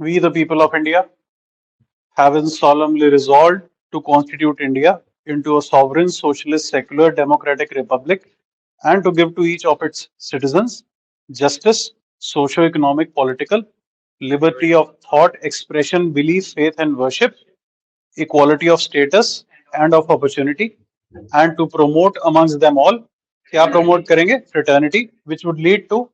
We, the people of India, have solemnly resolved to constitute India into a sovereign, socialist, secular, democratic republic and to give to each of its citizens justice, socio-economic, political, liberty of thought, expression, belief, faith, and worship, equality of status and of opportunity, and to promote amongst them all, क्या promote करेंगे? Fraternity, which would lead to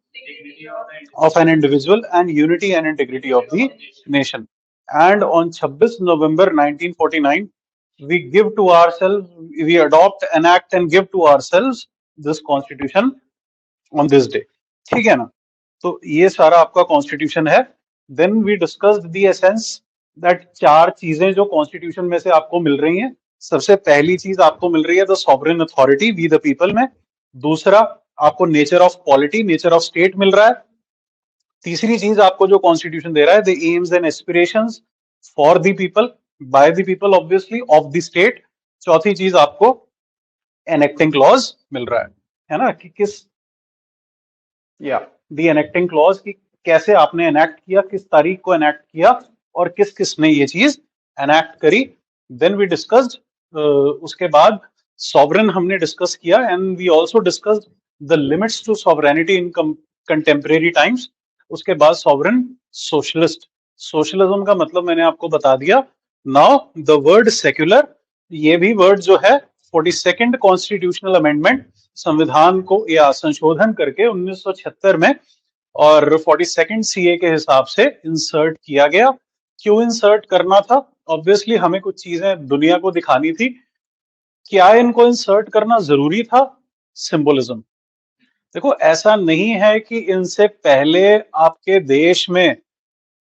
of an individual and unity and integrity of the nation. And on 26 November 1949, we give to ourselves, we adopt, enact and give to ourselves this constitution on this day. ठीक है ना? तो ये सारा आपका constitution है. Then we discussed the essence that चार चीजें जो कॉन्स्टिट्यूशन में से आपको मिल रही हैं. सबसे पहली चीज आपको मिल रही है the sovereign authority, we the people में. दूसरा आपको nature of polity, nature of state मिल रहा है. तीसरी चीज आपको जो कॉन्स्टिट्यूशन दे रहा है the AIIMS and aspirations for the people, by the people obviously, of the state. चौथी चीज आपको एनेक्टिंग क्लॉज मिल रहा है ना, कि किस या द एनेक्टिंग क्लॉज की कैसे आपने एनेक्ट किया, किस तारीख को एनेक्ट किया और किस किस ने ये चीज एनेक्ट करी. देन वी डिस्कस्ड, उसके बाद सॉवरेन हमने डिस्कस किया and we also discussed the limits to sovereignty in contemporary times. उसके बाद सॉवरेन सोशलिस्ट, सोशलिज्म का मतलब मैंने आपको बता दिया. नाउ द वर्ड सेक्युलर, ये भी वर्ड जो है 42nd कॉन्स्टिट्यूशनल अमेंडमेंट, संविधान को या संशोधन करके 1976 में और 42nd सीए के हिसाब से इंसर्ट किया गया. क्यों इंसर्ट करना था? ऑब्वियसली हमें कुछ चीजें दुनिया को दिखानी थी. क्या इनको इंसर्ट करना जरूरी था? सिंबलिज्म. देखो, ऐसा नहीं है कि इनसे पहले आपके देश में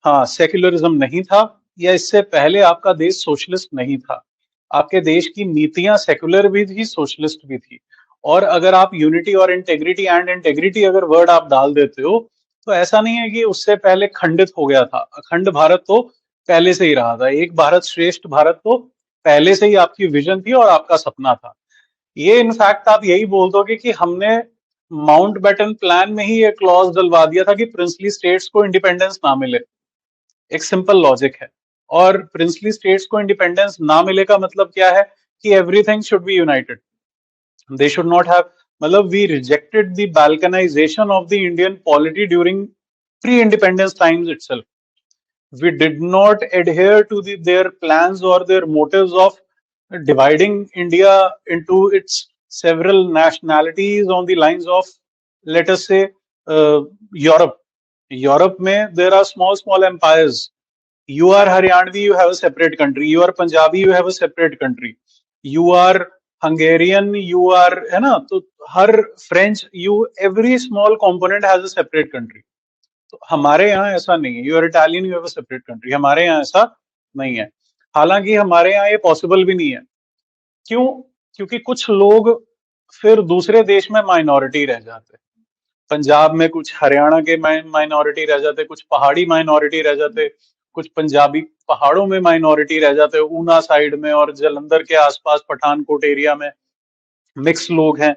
हाँ सेक्युलरिज्म नहीं था या इससे पहले आपका देश सोशलिस्ट नहीं था. आपके देश की नीतियां सेक्युलर भी थी, सोशलिस्ट भी थी. और अगर आप यूनिटी और इंटेग्रिटी एंड इंटेग्रिटी अगर वर्ड आप डाल देते हो तो ऐसा नहीं है कि उससे पहले खंडित हो गया था. अखंड भारत तो पहले से ही रहा था. एक भारत श्रेष्ठ भारत तो पहले से ही आपकी विजन थी और आपका सपना था. ये इनफैक्ट आप यही बोल दोगे कि हमने माउंटबेटन प्लान में ही ये क्लॉज डलवा दिया था कि प्रिंसली स्टेट्स को इंडिपेंडेंस ना मिले. एक सिंपल लॉजिक है. और प्रिंसली स्टेट्स को इंडिपेंडेंस ना मिले का मतलब क्या है? कि everything should be united. They should not have, मतलब we rejected the balkanization of the Indian polity during pre-independence times itself. We did not adhere to their plans or their motives of dividing India into its several nationalities on the lines of, let us say, Europe. Europe में there are small empires. You are Haryanvi, you have a separate country. You are Punjabi, you have a separate country. You are Hungarian, you are, है ना, तो her French, you every small component has a separate country. तो हमारे यहाँ ऐसा नहीं है. You are Italian, you have a separate country. हमारे यहाँ ऐसा नहीं है. हालांकि हमारे यहाँ ये पॉसिबल भी नहीं है. क्यों? क्योंकि कुछ लोग फिर दूसरे देश में माइनॉरिटी रह जाते. पंजाब में कुछ हरियाणा के माइनॉरिटी रह जाते, कुछ पहाड़ी माइनॉरिटी रह जाते, कुछ पंजाबी पहाड़ों में माइनॉरिटी रह जाते, ऊना साइड में और जलंधर के आसपास पठानकोट एरिया में मिक्स लोग हैं.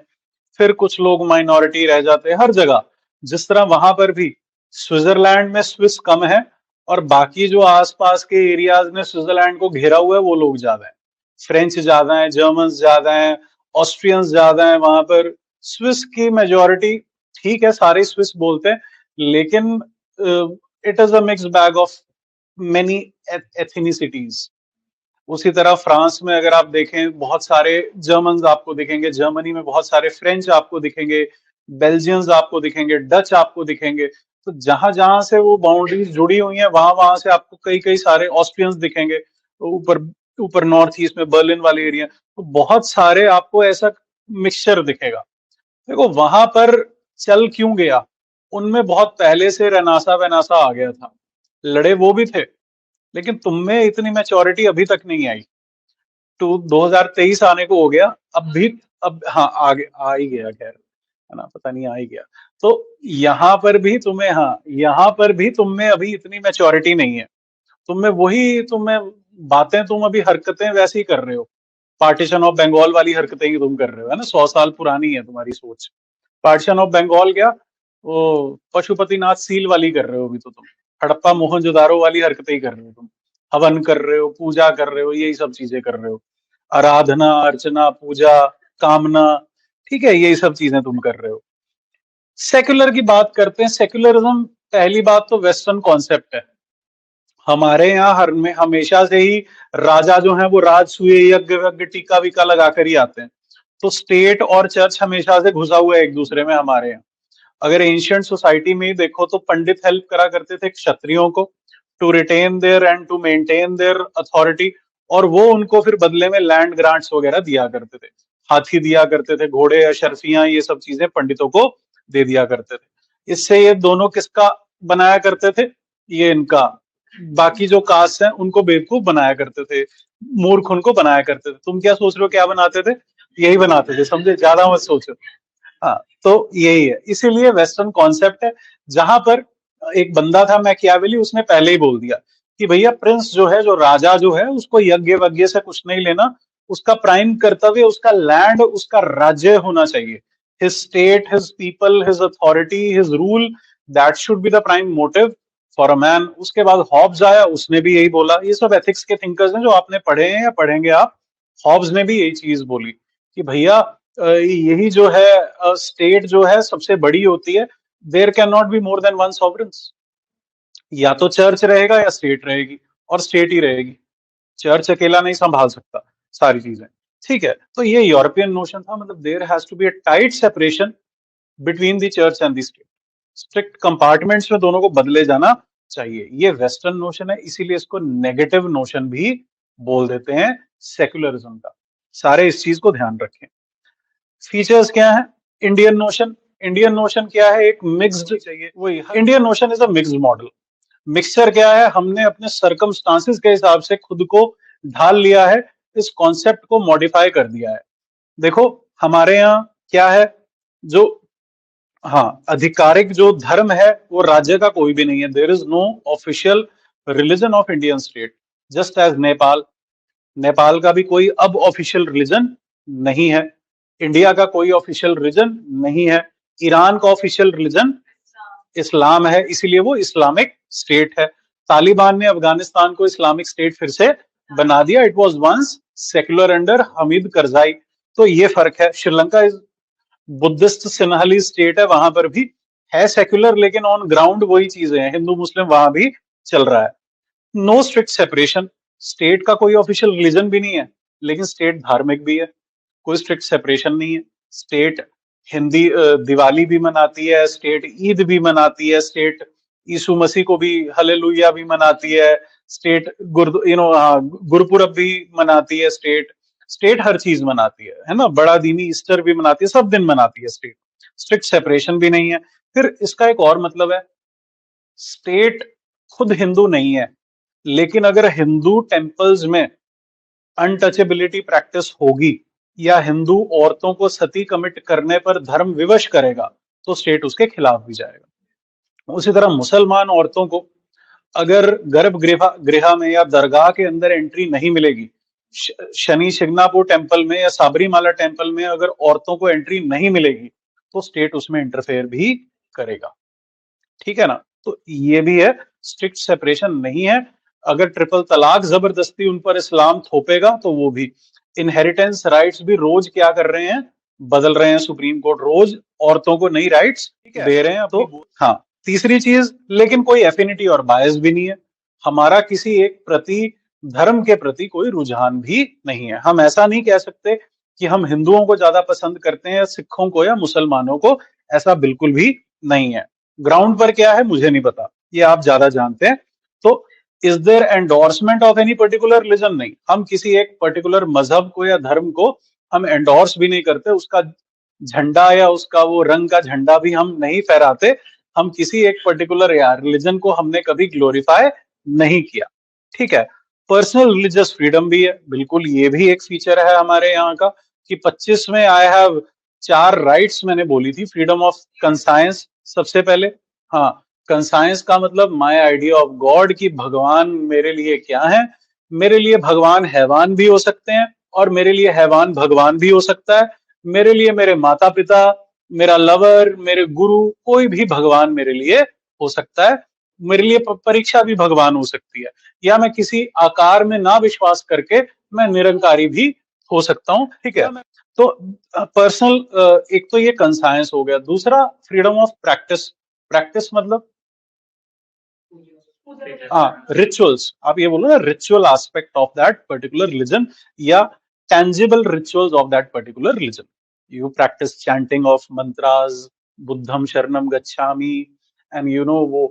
फिर कुछ लोग माइनॉरिटी रह जाते हैं हर जगह. जिस तरह वहां पर भी स्विट्जरलैंड में स्विस कम है और बाकी जो आसपास के एरियाज में स्विट्जरलैंड को घेरा हुआ है वो लोग ज्यादा है. फ्रेंच ज्यादा है, जर्मन ज्यादा है, ऑस्ट्रियंस ज्यादा है. वहां पर स्विस की मेजोरिटी, ठीक है सारे स्विस बोलते हैं, लेकिन it is a mix bag of many ethnicities. उसी तरह फ्रांस में अगर आप देखें बहुत सारे जर्मन आपको दिखेंगे, जर्मनी में बहुत सारे फ्रेंच आपको दिखेंगे, बेल्जियंस आपको दिखेंगे, डच आपको दिखेंगे. तो जहां जहां से वो बाउंड्रीज जुड़ी हुई हैं वहां वहां से आपको कई कई सारे ऑस्ट्रियंस दिखेंगे. ऊपर ऊपर नॉर्थ ईस्ट में बर्लिन वाली एरिया, तो बहुत सारे आपको ऐसा मिक्सचर दिखेगा. देखो वहां पर चल क्यों गया? उनमें बहुत पहले से रेनासा वेनासा आ गया था. लड़े वो भी थे, लेकिन तुम में इतनी मैच्योरिटी अभी तक नहीं आई. तो 2023 आने को हो गया, अब भी, अब हाँ आगे आ ही गया, खैर है ना, पता नहीं आ ही गया. तो यहाँ पर भी तुम्हें, हाँ यहाँ पर भी तुम में अभी इतनी मैच्योरिटी नहीं है. तुम में वही, तुम्हें बातें, तुम अभी हरकतें वैसी ही कर रहे हो. पार्टीशन ऑफ बंगाल वाली हरकतें ही तुम कर रहे हो, है ना. 100 साल पुरानी है तुम्हारी सोच. पार्टीशन ऑफ बंगाल क्या, वो पशुपतिनाथ सील वाली कर रहे हो अभी तो तुम. हड़प्पा मोहनजोदारो वाली हरकतें ही कर रहे हो तुम। हवन कर रहे हो, पूजा कर रहे हो, यही सब चीजें कर रहे हो। आराधना, अर्चना, पूजा, कामना, ठीक है, यही सब चीजें तुम कर रहे हो। सेक्युलर की बात करते हैं। सेक्युलरिज्म, पहली बात तो वेस्टर्न कॉन्सेप्ट है। हमारे यहाँ हर में हमेशा से ही राजा जो है वो राजसूय यज्ञ वज्ञ टीका वीका लगाकर ही आते हैं। तो स्टेट और चर्च हमेशा से घुसा हुआ है एक दूसरे में हमारे यहाँ। अगर एंशियंट सोसाइटी में ही देखो तो पंडित हेल्प करा करते थे क्षत्रियों को to retain their and to maintain their authority, और वो उनको फिर बदले में लैंड ग्रांट्स वगैरह दिया करते थे। हाथी दिया करते थे, घोड़े, अशर्फियां, ये सब चीजें पंडितों को दे दिया करते थे। इससे ये दोनों किसका बनाया करते थे? ये इनका, बाकी जो कास्ट हैं उनको बेवकूफ बनाया करते थे, मूर्ख उनको बनाया करते थे। तुम क्या सोच रहे हो क्या बनाते थे? यही बनाते थे, समझे, ज्यादा मत सोचो। हाँ, तो यही है, इसीलिए वेस्टर्न कॉन्सेप्ट है। जहां पर एक बंदा था मैकियावेली, उसने पहले ही बोल दिया कि भैया प्रिंस जो है, जो राजा जो है, उसको यज्ञ वज्ञ से कुछ नहीं लेना। उसका प्राइम कर्तव्य उसका लैंड, उसका राज्य होना चाहिए। His state, his people, his authority, his rule, that should be the prime motive for a man. उसके बाद हॉब्स आया, उसने भी यही बोला। ये सब एथिक्स के थिंकर्स हैं जो आपने पढ़े हैं या पढ़ेंगे आप। हॉब्स ने भी यही चीज बोली कि भैया यही जो है स्टेट जो है सबसे बड़ी होती है। There can not be more than one sovereigns. या तो चर्च रहेगा या स्टेट रहेगी, और स्टेट ही रहेगी। चर्च अकेला नहीं संभाल सकता सारी चीजें। ठीक है, तो ये यूरोपियन नोशन था, मतलब there has to be a tight separation between the church and the state. Strict compartments में दोनों को बदले जाना चाहिए। ये वेस्टर्न नोशन है, इसीलिए इसको नेगेटिव नोशन भी बोल देते हैं सेक्युलरिज्म का। सारे इस चीज को ध्यान रखें। फीचर्स क्या है? Indian notion. इंडियन नोशन क्या है? एक मिक्स्ड चाहिए, वही Indian notion is a mixed model. Mixture क्या है? हमने अपने सरकमस्टांसिस के हिसाब से खुद को ढाल लिया है, इस कॉन्सेप्ट को मॉडिफाई कर दिया है। देखो, हमारे यहाँ क्या है, जो, हाँ, आधिकारिक जो धर्म है वो राज्य का कोई भी नहीं है। There is no official religion of Indian state, just as Nepal. Nepal का भी कोई अब ऑफिशियल रिलीजन नहीं है। इंडिया का कोई ऑफिशियल रिलीजन नहीं है। ईरान का ऑफिशियल रिलीजन इस्लाम है, इसीलिए वो इस्लामिक स्टेट है। तालिबान ने अफगानिस्तान को इस्लामिक स्टेट फिर से बना दिया। It was once secular under Hamid Karzai. तो ये फर्क है। Sri Lanka is Buddhist Sinhali state है, वहां पर भी है सेक्युलर, लेकिन ऑन ग्राउंड वही चीजें हैं, हिंदू मुस्लिम वहां भी चल रहा है। No strict separation. स्टेट का कोई ऑफिशियल रिलीजन भी नहीं है, लेकिन स्टेट धार्मिक भी है। कोई स्ट्रिक्ट सेपरेशन नहीं है। स्टेट हिंदी दिवाली भी मनाती है, स्टेट ईद भी मनाती है, स्टेट यीशु मसीह को भी हालेलुया भी मनाती है, स्टेट गुरुपुरब भी मनाती है। स्टेट स्टेट हर चीज मनाती है ना। बड़ा दीनी ईस्टर भी मनाती है, सब दिन मनाती है स्टेट। स्ट्रिक्ट सेपरेशन भी नहीं है। फिर इसका एक और मतलब है, स्टेट खुद हिंदू नहीं है, लेकिन अगर हिंदू टेम्पल्स में अनटचेबिलिटी प्रैक्टिस होगी, या हिंदू औरतों को सती कमिट करने पर धर्म विवश करेगा, तो स्टेट उसके खिलाफ भी जाएगा। उसी तरह मुसलमान औरतों को अगर गर्भगृह गृह में या दरगाह के अंदर एंट्री नहीं मिलेगी, शनि शिंगणापुर टेम्पल में या साबरीमाला टेम्पल में अगर औरतों को एंट्री नहीं मिलेगी, तो स्टेट उसमें इंटरफेयर भी करेगा। ठीक है ना। तो ये भी है, स्ट्रिक्ट सेपरेशन नहीं है। अगर ट्रिपल तलाक जबरदस्ती उन पर इस्लाम थोपेगा तो वो भी। इनहेरिटेंस राइट्स भी रोज क्या कर रहे हैं, बदल रहे हैं। सुप्रीम कोर्ट रोज औरतों को नई राइट्स दे रहे हैं। तो हाँ, तीसरी चीज, लेकिन कोई एफिनिटी और बायस भी नहीं है। हमारा किसी एक प्रति, धर्म के प्रति कोई रुझान भी नहीं है। हम ऐसा नहीं कह सकते कि हम हिंदुओं को ज्यादा पसंद करते हैं या सिखों को या मुसलमानों को, ऐसा बिल्कुल भी नहीं है। ग्राउंड पर क्या है मुझे नहीं पता, ये आप ज्यादा जानते हैं। तो is there endorsement of any particular religion? नहीं, हम किसी एक पर्टिकुलर मजहब को या धर्म को हम एंडोर्स भी नहीं करते। उसका झंडा या उसका वो रंग का झंडा भी हम नहीं फहराते। हम किसी एक पर्टिकुलर या रिलीजन को हमने कभी ग्लोरीफाई नहीं किया। ठीक है। पर्सनल रिलीजियस फ्रीडम भी है, बिल्कुल, ये भी एक फीचर है हमारे यहाँ का कि 25 में आई हैव 4 राइट्स मैंने बोली थी। फ्रीडम ऑफ कंसाइंस सबसे पहले। हाँ, कंसाइंस का मतलब माय आइडिया ऑफ गॉड, कि भगवान मेरे लिए क्या है। मेरे लिए भगवान हैवान भी हो सकते हैं, और मेरे लिए हैवान भगवान भी हो सकता है। मेरे लिए मेरे माता पिता, मेरा लवर, मेरे गुरु, कोई भी भगवान मेरे लिए हो सकता है। मेरे लिए परीक्षा भी भगवान हो सकती है, या मैं किसी आकार में ना विश्वास करके मैं निरंकारी भी हो सकता हूँ, ठीक है। तो पर्सनल, एक तो ये कंसाइंस हो गया, दूसरा फ्रीडम ऑफ प्रैक्टिस। प्रैक्टिस मतलब हाँ, रिचुअल्स, आप ये बोलो ना, ritual aspect of that particular religion, या tangible rituals of that particular religion. You practice chanting of mantras, बुद्धम शरणम गच्छामि, and you know वो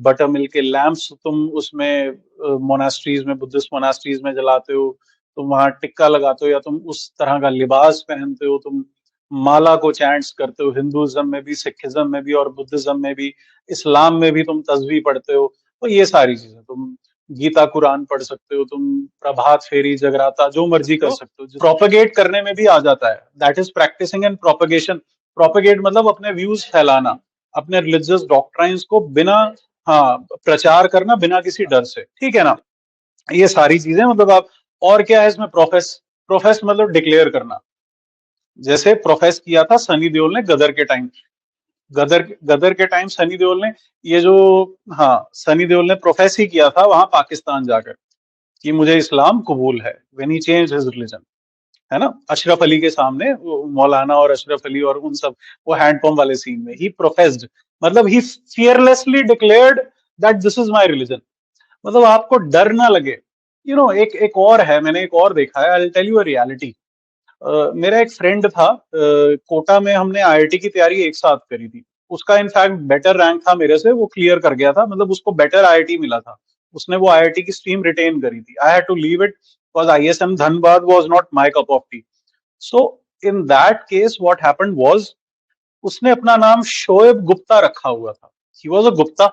बटर मिल्क के लैम्प्स तुम उसमें मोनास्ट्रीज में, बुद्धिस्ट मोनास्ट्रीज में जलाते हो, तुम वहां टिक्का लगाते हो, या तुम उस तरह का लिबास पहनते हो, तुम माला को चैंट्स करते हो, हिंदुइज्म में भी, सिखिज्म में भी, और बुद्धिज्म में भी, इस्लाम में भी तुम तस्बीह पढ़ते हो। तो ये सारी चीजें, तुम गीता कुरान पढ़ सकते हो, तुम प्रभात फेरी जगराता जो मर्जी कर सकते हो, प्रोपेगेट करने में भी आ जाता है। That is practising and propagation. Propagate मतलब अपने व्यूज फैलाना, अपने रिलीजियस डॉक्ट्राइन्स को बिना, हाँ, प्रचार करना बिना किसी डर से, ठीक है ना। ये सारी चीजें मतलब आप, और क्या है इसमें, प्रोफेस। प्रोफेस मतलब डिक्लेयर करना, जैसे प्रोफेस किया था सनी देओल ने गदर के टाइम। गदर गदर के टाइम सनी देओल ने ये जो, हाँ, सनी देओल ने प्रोफेस ही किया था वहां पाकिस्तान जाकर कि मुझे इस्लाम कबूल है, when he change his religion, है ना। अशरफ अली के सामने, मौलाना और अशरफ अली और उन सब, वो हैंडपंप वाले सीन में ही प्रोफेस्ड, मतलब he fearlessly declared that this is my religion. मतलब आपको डर ना लगे, यू नो। एक और है, मैंने एक और देखा है, I will tell you a reality. मेरा एक फ्रेंड था, कोटा में हमने आईआईटी की तैयारी एक साथ करी थी। उसका इनफैक्ट बेटर रैंक था मेरे से, वो क्लियर कर गया था, मतलब उसको बेटर आईआईटी मिला था। उसने वो आईआईटी की स्ट्रीम रिटेन करी थी। I had to leave it because ISM Dhanbad was not my cup of tea. So in that case what happened was, उसने अपना नाम शोएब गुप्ता रखा हुआ था। ही वाज अ गुप्ता,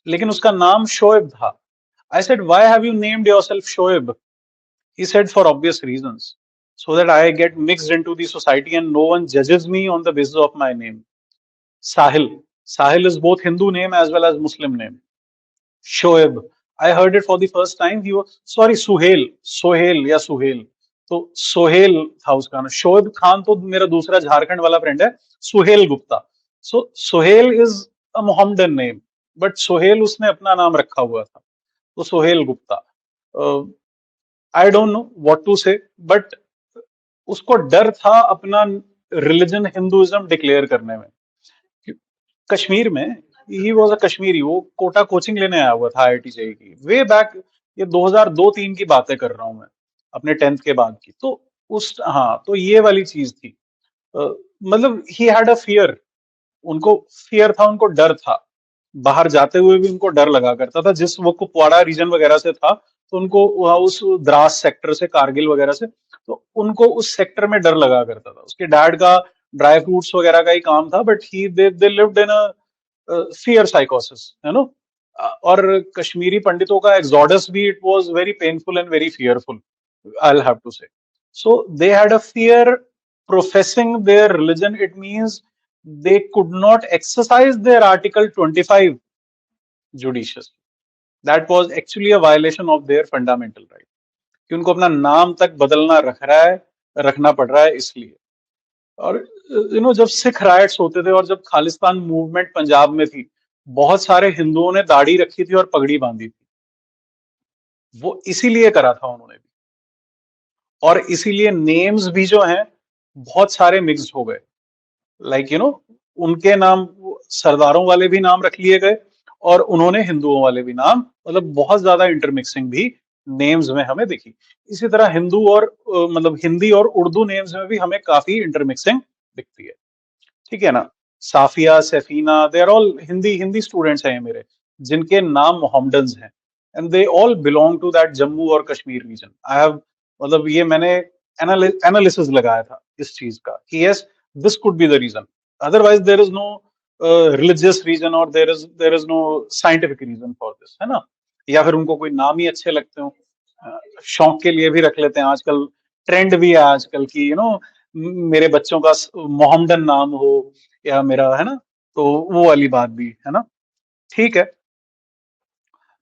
लेकिन उसका नाम शोएब था। I said why have you named yourself Shoaib? He said, for obvious reasons, so that I get mixed into the society and no one judges me on the basis of my name. Sahil. Sahil is both Hindu name as well as Muslim name. Shoaib. I heard it for the first time. He was, sorry, Suhail. Sohail या सुहेल। तो सोहेल था उसका नाम। शोएब खान तो मेरा दूसरा झारखंड वाला friend है, Suhel Gupta. So Sohel is a Mohammedan name, but Sohel उसने अपना नाम रखा हुआ था, तो Sohel Gupta. I don't know what to say, but उसको डर था अपना रिलीजन हिंदुइज्म डिक्लेयर करने में। कश्मीर में, ही वाज अ कश्मीरी, वो कोटा कोचिंग लेने आया हुआ था आईआईटी जेई की, वे बैक, ये 2002-3 की बातें कर रहा हूं मैं, अपने 10th के बाद की। तो उस, हाँ, तो ये वाली चीज थी। मतलब ही हैड अ फियर, उनको फियर था, उनको डर था। बाहर जाते हुए भी उनको डर लगा करता था, जिस वो कुपवाड़ा रीजन वगैरह से था, तो उनको वहाँ उस द्रास सेक्टर से, कारगिल वगैरह से, तो उनको उस सेक्टर में डर लगा करता था। उसके डैड का ड्राई फ्रूट्स वगैरह का ही काम था, but he they lived in a fear साइकोसिस, है नो। और कश्मीरी पंडितों का एक्सोडस भी, it was very painful and very fearful, I will have to say. So they had a fear professing their religion. It means they could not exercise their Article 25 judiciously. That was actually a violation of their fundamental right. कि उनको अपना नाम तक बदलना रखना पड़ रहा है इसलिए। और जब सिख राइट्स होते थे और जब खालिस्तान मूवमेंट पंजाब में थी, बहुत सारे हिंदुओं ने दाढ़ी रखी थी और पगड़ी बांधी थी। वो इसीलिए करा था उन्होंने भी, और इसीलिए नेम्स भी जो हैं बहुत सारे मिक्स्ड हो गए। लाइक उनके नाम, सरदारों वाले भी नाम रख लिए गए, और उन्होंने हिंदुओं वाले भी नाम, मतलब बहुत ज्यादा इंटरमिक्सिंग भी नेम्स में हमें दिखी। इसी तरह हिंदू और मतलब हिंदी और उर्दू नेम्स में भी हमें काफी इंटरमिक्सिंग दिखती है, ठीक है ना। Safia, Safina, they are all Hindi Hindi students हैं मेरे, जिनके नाम मोहम्मडन्स हैं, and they all belong to that Jammu और कश्मीर रीजन। आई हैव, मतलब ये मैंने एनालिसिस लगाया था इस चीज का कि yes, this could be the reason, otherwise there is no religious reason, और there is no scientific reason for this, है ना। या फिर उनको कोई नाम ही अच्छे लगते हो, शौक के लिए भी रख लेते हैं। आजकल ट्रेंड भी है आजकल की, मेरे बच्चों का मोहम्मदन नाम हो, या मेरा, है ना। तो वो वाली बात भी है ना, ठीक है।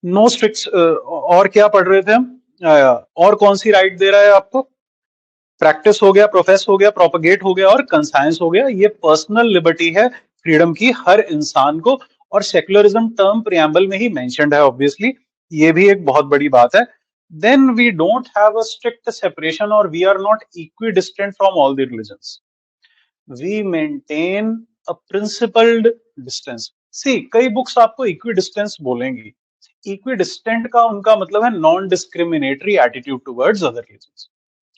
No strict. और क्या पढ़ रहे थे हम? और कौन सी राइट दे रहा है आपको? प्रैक्टिस हो गया, प्रोफेस हो गया, प्रोपगेट हो गया, और कंसाइंस हो गया। ये पर्सनल लिबर्टी है, फ्रीडम की हर इंसान को। और सेक्युलरिज्म टर्म प्रियम्बल में ही मेंशन्ड है ऑब्वियसली, ये भी एक बहुत बड़ी बात है, then we don't have a strict separation or we are not equidistant from all the religions. We maintain a principled distance. See, कई बुक्स आपको equidistance बोलेंगी. Equidistant का उनका मतलब है non-discriminatory attitude towards other religions.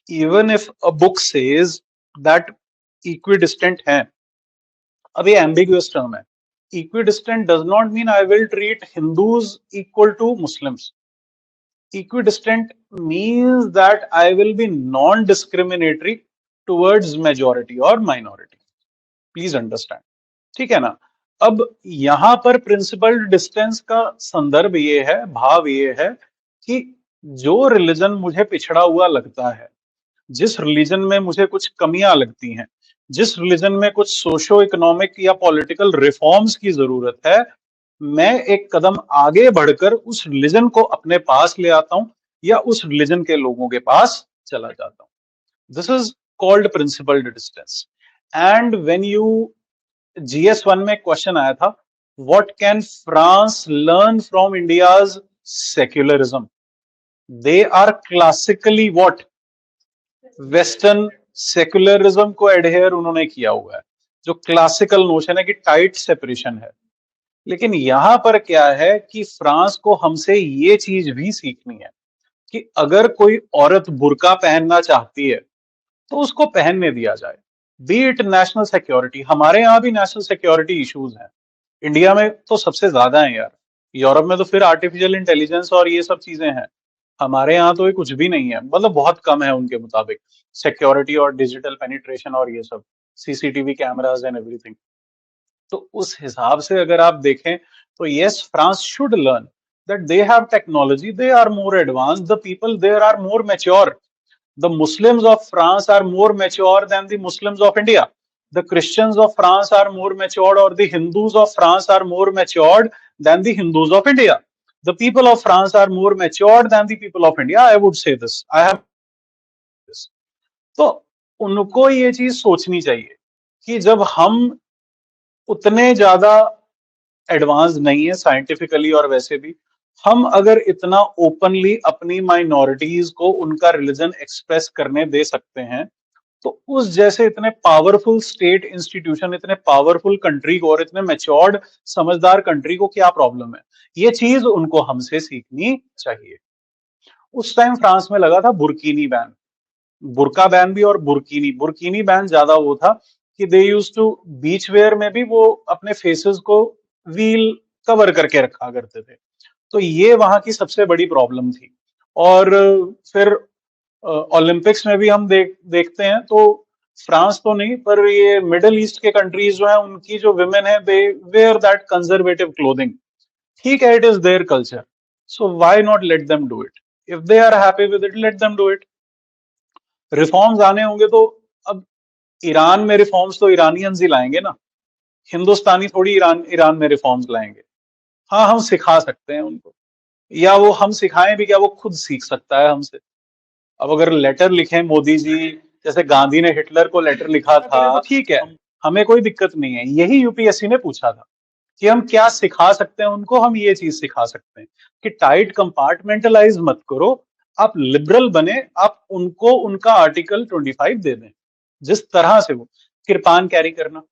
Even if a book says that equidistant है, अब ये ambiguous term है. Equidistant does not mean I will treat Hindus equal to Muslims. Equidistant means that I will be non-discriminatory towards majority or minority. Please understand. ठीक है ना? अब यहां पर प्रिंसिपल डिस्टेंस का संदर्भ ये है, भाव ये है कि जो रिलीजन मुझे पिछड़ा हुआ लगता है, जिस रिलीजन में मुझे कुछ कमियां लगती हैं, जिस रिलीजन में कुछ सोशो इकोनॉमिक या पॉलिटिकल रिफॉर्म्स की जरूरत है, मैं एक कदम आगे बढ़कर उस रिलीजन को अपने पास ले आता हूं या उस रिलीजन के लोगों के पास चला जाता हूं. This is called principled distance. And when you GS1 में क्वेश्चन आया था, what can France learn from India's secularism, they are classically what, western secularism को एडहेयर उन्होंने किया हुआ है, जो क्लासिकल नोशन है कि टाइट सेपरेशन है. लेकिन यहां पर क्या है कि फ्रांस को हमसे ये चीज भी सीखनी है कि अगर कोई औरत बुर्का पहनना चाहती है तो उसको पहनने दिया जाए. बी इट नेशनल सिक्योरिटी, हमारे यहाँ भी नेशनल सिक्योरिटी इश्यूज हैं, इंडिया में तो सबसे ज्यादा है यार, यूरोप में तो फिर आर्टिफिशियल इंटेलिजेंस और ये सब चीजें हैं, हमारे यहाँ तो ये कुछ भी नहीं है, मतलब बहुत कम है उनके मुताबिक सिक्योरिटी और डिजिटल पेनिट्रेशन और ये सब सीसीटीवी कैमरास एंड एवरीथिंग. तो उस हिसाब से अगर आप देखें तो yes, France should learn that they have technology, they are more advanced, the people there are more mature. The Muslims of France are more mature than the Muslims of India. The Christians of France are more matured, or the Hindus of France are more matured than the Hindus of India. The people of France are more matured than the people of India. I would say this. I have this. तो उनको ये चीज सोचनी चाहिए कि जब हम उतने ज्यादा एडवांस नहीं है साइंटिफिकली और वैसे भी, हम अगर इतना ओपनली अपनी माइनॉरिटीज को उनका रिलीजन एक्सप्रेस करने दे सकते हैं, तो उस जैसे इतने पावरफुल स्टेट इंस्टीट्यूशन, इतने पावरफुल कंट्री को और इतने मैच्योर्ड समझदार कंट्री को क्या प्रॉब्लम है? ये चीज उनको हमसे सीखनी चाहिए. उस टाइम फ्रांस में लगा था बुर्कीनी बैन, बुर्का बैन भी और बुर्कीनी. बुर्कीनी बैन ज्यादा वो था कि दे यूज टू बीच वेयर में भी वो अपने फेसेस को व्हील कवर करके रखा करते थे, तो ये वहां की सबसे बड़ी प्रॉब्लम थी. और फिर ओलंपिक्स में भी हम देखते हैं तो फ्रांस तो नहीं पर ये मिडिल ईस्ट के कंट्रीज जो है उनकी जो विमेन है, they wear that conservative clothing. ठीक है, it is their culture, so why not let them do it? If they are happy with it, let them do it. Reforms आने होंगे तो अब ईरान में रिफॉर्म्स तो ईरानियंस ही लाएंगे ना, हिंदुस्तानी थोड़ी ईरान ईरान में रिफॉर्म्स लाएंगे. हाँ, हम सिखा सकते हैं उनको, या वो हम सिखाएं भी क्या, वो खुद सीख सकता है हमसे. अब अगर लेटर लिखें मोदी जी, जैसे गांधी ने हिटलर को लेटर लिखा था, तो ठीक है, हमें कोई दिक्कत नहीं है. यही यूपीएससी ने पूछा था कि हम क्या सिखा सकते हैं उनको. हम ये चीज सिखा सकते हैं कि टाइट कंपार्टमेंटलाइज मत करो, आप लिबरल बने, आप उनको उनका आर्टिकल 25 दे दें. जिस तरह से वो किरपान कैरी करना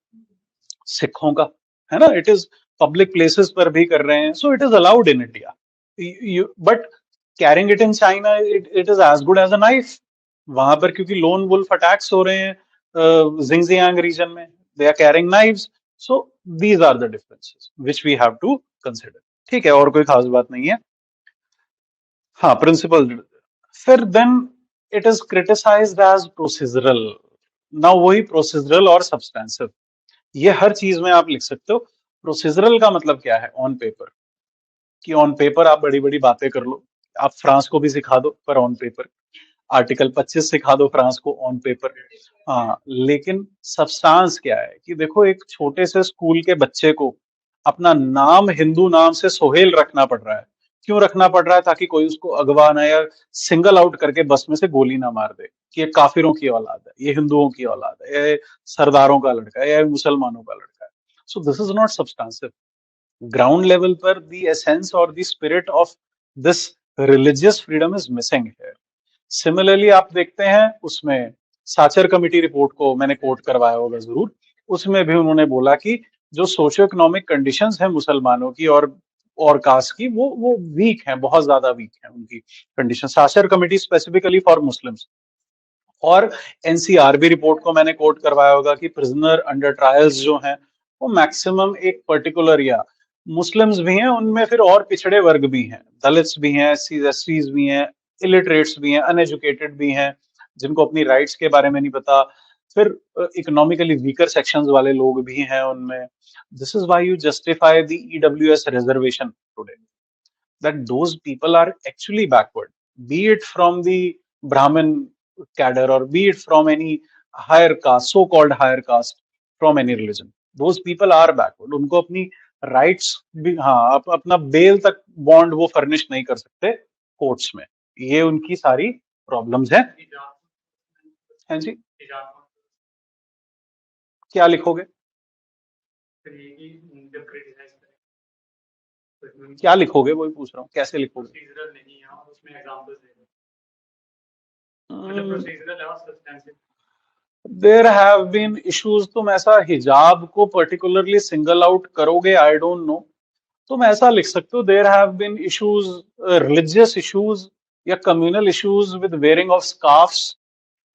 सिखों का है ना, इट इज पब्लिक प्लेसेस पर भी कर रहे हैं, so it is allowed in India. But carrying it in China, it is as good as a knife. वहां पर क्योंकि लोन वुल्फ अटैक्स हो रहे हैं जिंगजियांग रीजन में, they are carrying knives. So these are the differences which we have to consider. ठीक है, और कोई खास बात नहीं है. हाँ, प्रिंसिपल. फिर then it is criticised as procedural. Now वही प्रोसीजरल और सब्सटेंसिव, ये हर चीज में आप लिख सकते हो. प्रोसीजरल का मतलब क्या है? ऑन पेपर, कि ऑन पेपर आप बड़ी बड़ी बातें कर लो, आप फ्रांस को भी सिखा दो पर ऑन पेपर. आर्टिकल 25 सिखा दो फ्रांस को ऑन पेपर. हाँ, लेकिन सब्सटेंस क्या है कि देखो, एक छोटे से स्कूल के बच्चे को अपना नाम हिंदू नाम से सोहेल रखना पड़ रहा है. क्यों रखना पड़ रहा है? ताकि कोई उसको अगवा ना या सिंगल आउट करके बस में से गोली ना मार दे कि ये काफिरों की औलाद है, ये हिंदुओं की औलाद है, ये सरदारों का लड़का है, या मुसलमानों का लड़का है. सो this is not substantive. Ground level पर द एसेंस और the spirit of this religious freedom is missing here. Similarly आप देखते हैं उसमें साचर कमेटी रिपोर्ट को मैंने कोट करवाया होगा जरूर, उसमें भी उन्होंने बोला कि जो सोशियो इकोनॉमिक कंडीशंस हैं मुसलमानों की और कास्ट की, वो वीक हैं, बहुत ज्यादा वीक हैं उनकी condition. Sachar committee specifically for Muslims. और एनसीआरबी रिपोर्ट को मैंने कोट करवाया होगा कि प्रिजनर अंडर ट्रायल्स जो हैं वो मैक्सिमम एक पर्टिकुलर या मुस्लिम्स भी हैं, उनमें फिर और पिछड़े वर्ग भी हैं, दलित्स भी हैं, एससीज भी हैं, इलिटरेट्स भी हैं, अनएजुकेटेड भी हैं, जिनको अपनी राइट्स के बारे में नहीं पता, फिर इकोनॉमिकली वीकर सेक्शंस वाले लोग भी हैं उनमें। This is why you justify the EWS reservation today, that those people are actually backward, be it from the Brahmin cadre or be it from any higher caste, so-called higher caste, from any religion. Those people are backward. उनको अपनी rights भी, हाँ, अपना bell तक bond वो furnish नहीं कर सकते कोर्ट्स में। ये उनकी सारी प्रॉब्लम्स हैं। हैं जी, क्या लिखोगे? क्या लिखोगे वही पूछ रहा हूँ, कैसे लिखोगे? There have been issues. तुम ऐसा हिजाब को पर्टिकुलरली सिंगल आउट करोगे, आई डोंट नो। तुम ऐसा लिख सकते हो, there have been issues, religious issues या communal issues with wearing of scarfs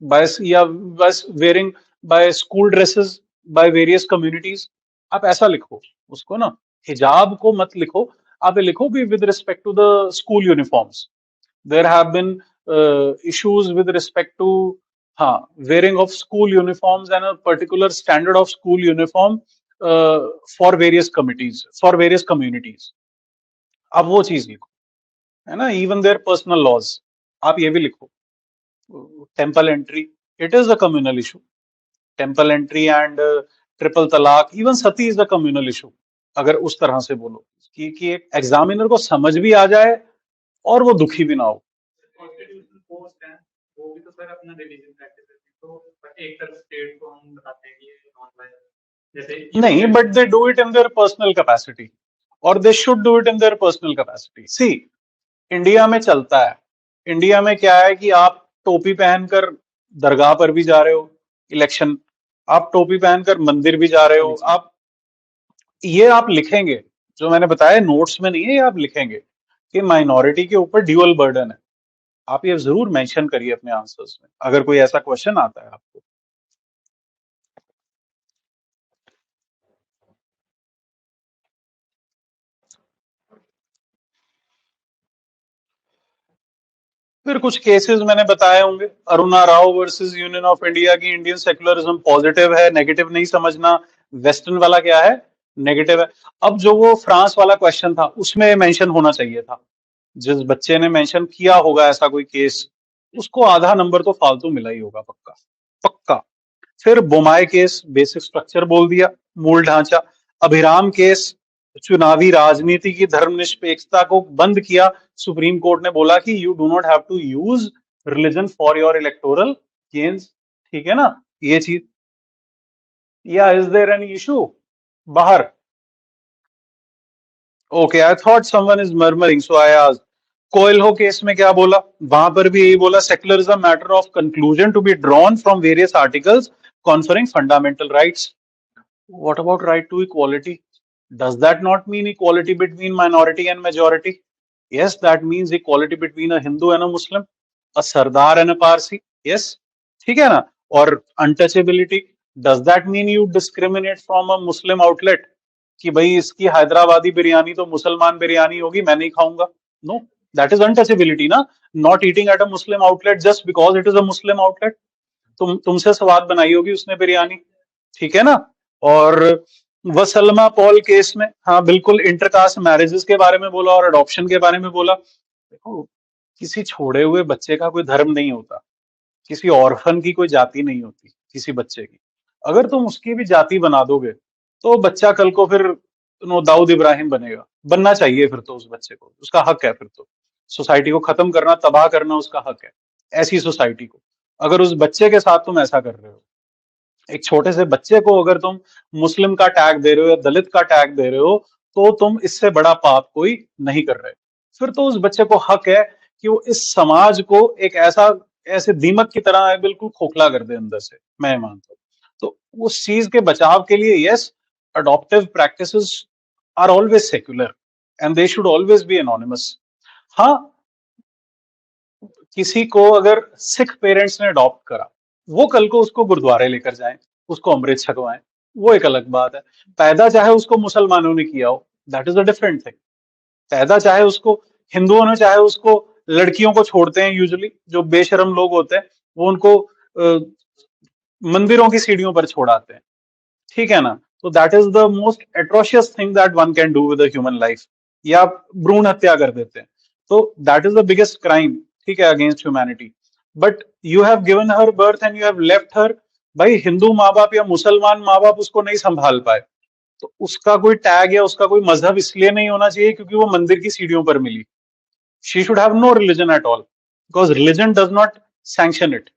by, या बस wearing by school dresses by various communities. आप ऐसा लिखो उसको ना, हिजाब को मत लिखो। आप ये लिखो भी with respect to the school uniforms there have been issues with respect to wearing of school uniforms and a particular standard of school uniform for various committees, for various communities. अब वो चीज लिखो, है ना। इवन देयर पर्सनल लॉज, आप ये भी लिखो। Temple entry, it is a communal issue. Temple entry and triple तलाक, even sati is a communal issue. अगर उस तरह से बोलो कि एक एग्जामिनर को समझ भी आ जाए और वो दुखी भी ना हो। कॉन्स्टिट्यूशनल पोस्ट है वो भी तो सर अपना रिलीजन प्रैक्टिस करते हैं, तो एक तरफ स्टेट को हम बताते हैं कि ये नॉन वायलेंस, जैसे नहीं, but they do it in their personal capacity और they should do it in their personal capacity. See, India में चलता है, इंडिया में क्या है कि आप टोपी पहनकर दरगाह पर भी जा रहे हो इलेक्शन, आप टोपी पहनकर मंदिर भी जा रहे हो, आप ये आप लिखेंगे जो मैंने बताया, नोट्स में नहीं है, ये आप लिखेंगे कि माइनॉरिटी के ऊपर ड्यूअल बर्डन है। आप ये जरूर मेंशन करिए अपने आंसर्स में अगर कोई ऐसा क्वेश्चन आता है आपको। फिर कुछ केसेस मैंने बताए होंगे, Aruna Rao versus union of India की इंडियन सेक्युलरिज्म पॉजिटिव है, नेगेटिव नहीं समझना। वेस्टर्न वाला क्या है? नेगेटिव है। अब जो वो फ्रांस वाला क्वेश्चन था उसमें मेंशन होना चाहिए था, जिस बच्चे ने मेंशन किया होगा ऐसा कोई केस, उसको आधा नंबर तो फालतू मिला ही होगा, पक्का पक्का। फिर बोमाए केस, बेसिक स्ट्रक्चर बोल दिया, मूल ढांचा। अभिराम केस, चुनावी राजनीति की धर्मनिरपेक्षता को बंद किया। सुप्रीम कोर्ट ने बोला कि you do not have to use religion for your electoral gains. ठीक है ना, ये चीज। या इज देयर एनी इशू बाहर? Okay, I thought someone is murmuring so I asked. Coelho case में क्या बोला? वहां पर भी यही बोला, secularism matter of conclusion to be drawn from various articles conferring fundamental rights. What about right to equality? Does that not mean equality between minority and majority? Yes, that means equality between a Hindu and a Muslim, a Sardar and a Parsi. Yes, ठीक है ना? और untouchability, does that mean you discriminate from a Muslim outlet कि भाई इसकी हैदराबादी बिरयानी तो मुसलमान बिरयानी होगी, मैं नहीं खाऊंगा? No, that is untouchability ना। Not eating at a Muslim outlet just because it is a Muslim outlet. तुमसे स्वाद बनाई होगी उसने बिरयानी, ठीक है ना। और वसलमा पॉल केस में, हाँ बिल्कुल, इंटरकास्ट मैरिजेस के बारे में बोला और अडॉप्शन के बारे में बोला। देखो, किसी छोड़े हुए बच्चे का कोई धर्म नहीं होता, किसी ऑर्फन की कोई जाति नहीं होती किसी बच्चे की। अगर तुम उसकी भी जाति बना दोगे तो बच्चा कल को फिर दाऊद इब्राहिम बनेगा, बनना चाहिए फिर तो उस बच्चे को, उसका हक है फिर तो। सोसाइटी को खत्म करना, तबाह करना उसका हक है, ऐसी सोसाइटी को। अगर उस बच्चे के साथ तुम ऐसा कर रहे हो, एक छोटे से बच्चे को अगर तुम मुस्लिम का टैग दे रहे हो या दलित का टैग दे रहे हो, तो तुम इससे बड़ा पाप कोई नहीं कर रहे। फिर तो उस बच्चे को हक है कि वो इस समाज को एक ऐसे दीमक की तरह है, बिल्कुल खोखला कर दे अंदर से, मैं मानता हूँ। तो उस चीज के बचाव के लिए yes, adoptive practices are always secular and they should always be anonymous. हाँ, किसी को अगर सिख पेरेंट्स ने अडॉप्ट करा, वो कल को उसको गुरुद्वारे लेकर जाएं, उसको अमृत छकवाएं, वो एक अलग बात है। पैदा चाहे उसको मुसलमानों ने किया हो, that is a different thing. पैदा चाहे उसको हिंदुओं ने, चाहे उसको लड़कियों को छोड़ते हैं, यूजुअली जो बेशरम लोग होते हैं वो उनको मंदिरों की सीढ़ियों पर छोड़ाते हैं, ठीक है ना। तो that is the most atrocious thing that one can do with human life. या भ्रूण हत्या कर देते हैं, तो that is the biggest crime, ठीक है, against humanity. But you have given her birth and you have left her. भाई हिंदू माँ बाप या मुसलमान माँ बाप उसको नहीं संभाल पाए, तो उसका कोई टैग या उसका कोई मजहब इसलिए नहीं होना चाहिए क्योंकि वो मंदिर की सीढ़ियों पर मिली। She should have no religion at all, because religion does not sanction it.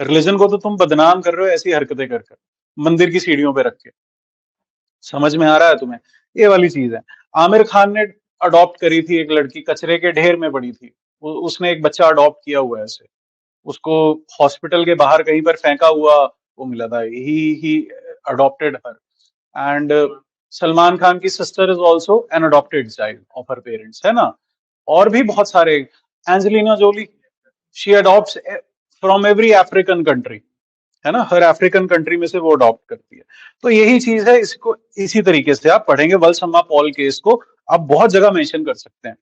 Religion को तो तुम बदनाम कर रहे हो ऐसी हरकतें कर कर, मंदिर की सीढ़ियों पे रख के। समझ में आ रहा है तुम्हें? ये वाली चीज है। आमिर खान ने अडॉप्ट करी थी एक लड़की, कचरे के ढेर में पड़ी थी, उसने एक बच्चा अडॉप्ट किया हुआ है ऐसे, उसको हॉस्पिटल के बाहर कहीं पर फेंका हुआ वो मिला था, he adopted her. And Salman Khan की sister is also an adopted child of her parents, है ना। और भी बहुत सारे, Angelina Jolie, she adopts from every African country, है ना, हर अफ्रीकन कंट्री में से वो अडॉप्ट करती है। तो यही चीज है, इसको इसी तरीके से आप पढ़ेंगे वल्सम्मा पॉल केस को, आप बहुत जगह मेंशन कर सकते हैं,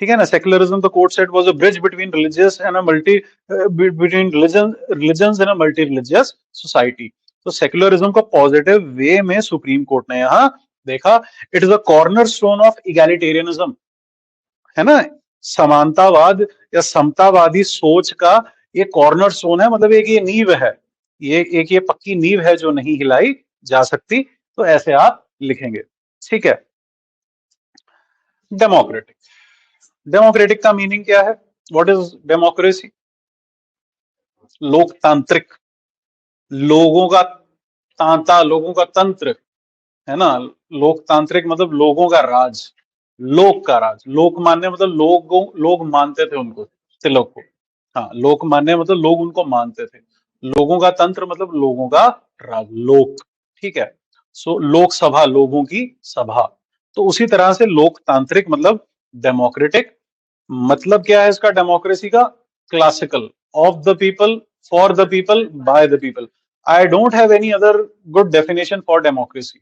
ठीक है ना। Secularism the court said was a bridge between religious and a multi between religions in a multi religious society. तो सेक्युलरिज्म को पॉजिटिव वे में सुप्रीम कोर्ट ने यहाँ देखा। It is a corner stone of egalitarianism, है ना। समानतावाद या समतावादी सोच का ये कॉर्नर स्टोन है, मतलब एक ये नींव है, ये पक्की नींव है जो नहीं हिलाई जा सकती। तो ऐसे आप लिखेंगे, ठीक है। डेमोक्रेटिक, डेमोक्रेटिक का मीनिंग क्या है? What is democracy? लोकतांत्रिक, लोगों का तांता, लोगों का तंत्र, है ना। लोकतांत्रिक मतलब लोगों का राज, लोक का राज। लोक मान्य मतलब लोग मानते थे उनको, तिलक को। हाँ, लोक मान्य मतलब लोग उनको मानते थे। लोगों का तंत्र मतलब लोगों का राज, लोक, ठीक है। सो लोकसभा, लोगों की सभा। तो उसी तरह से लोकतांत्रिक मतलब डेमोक्रेटिक। मतलब क्या है इसका डेमोक्रेसी का? Classical, of the people, for the people, by the people. I don't have any other good definition for democracy.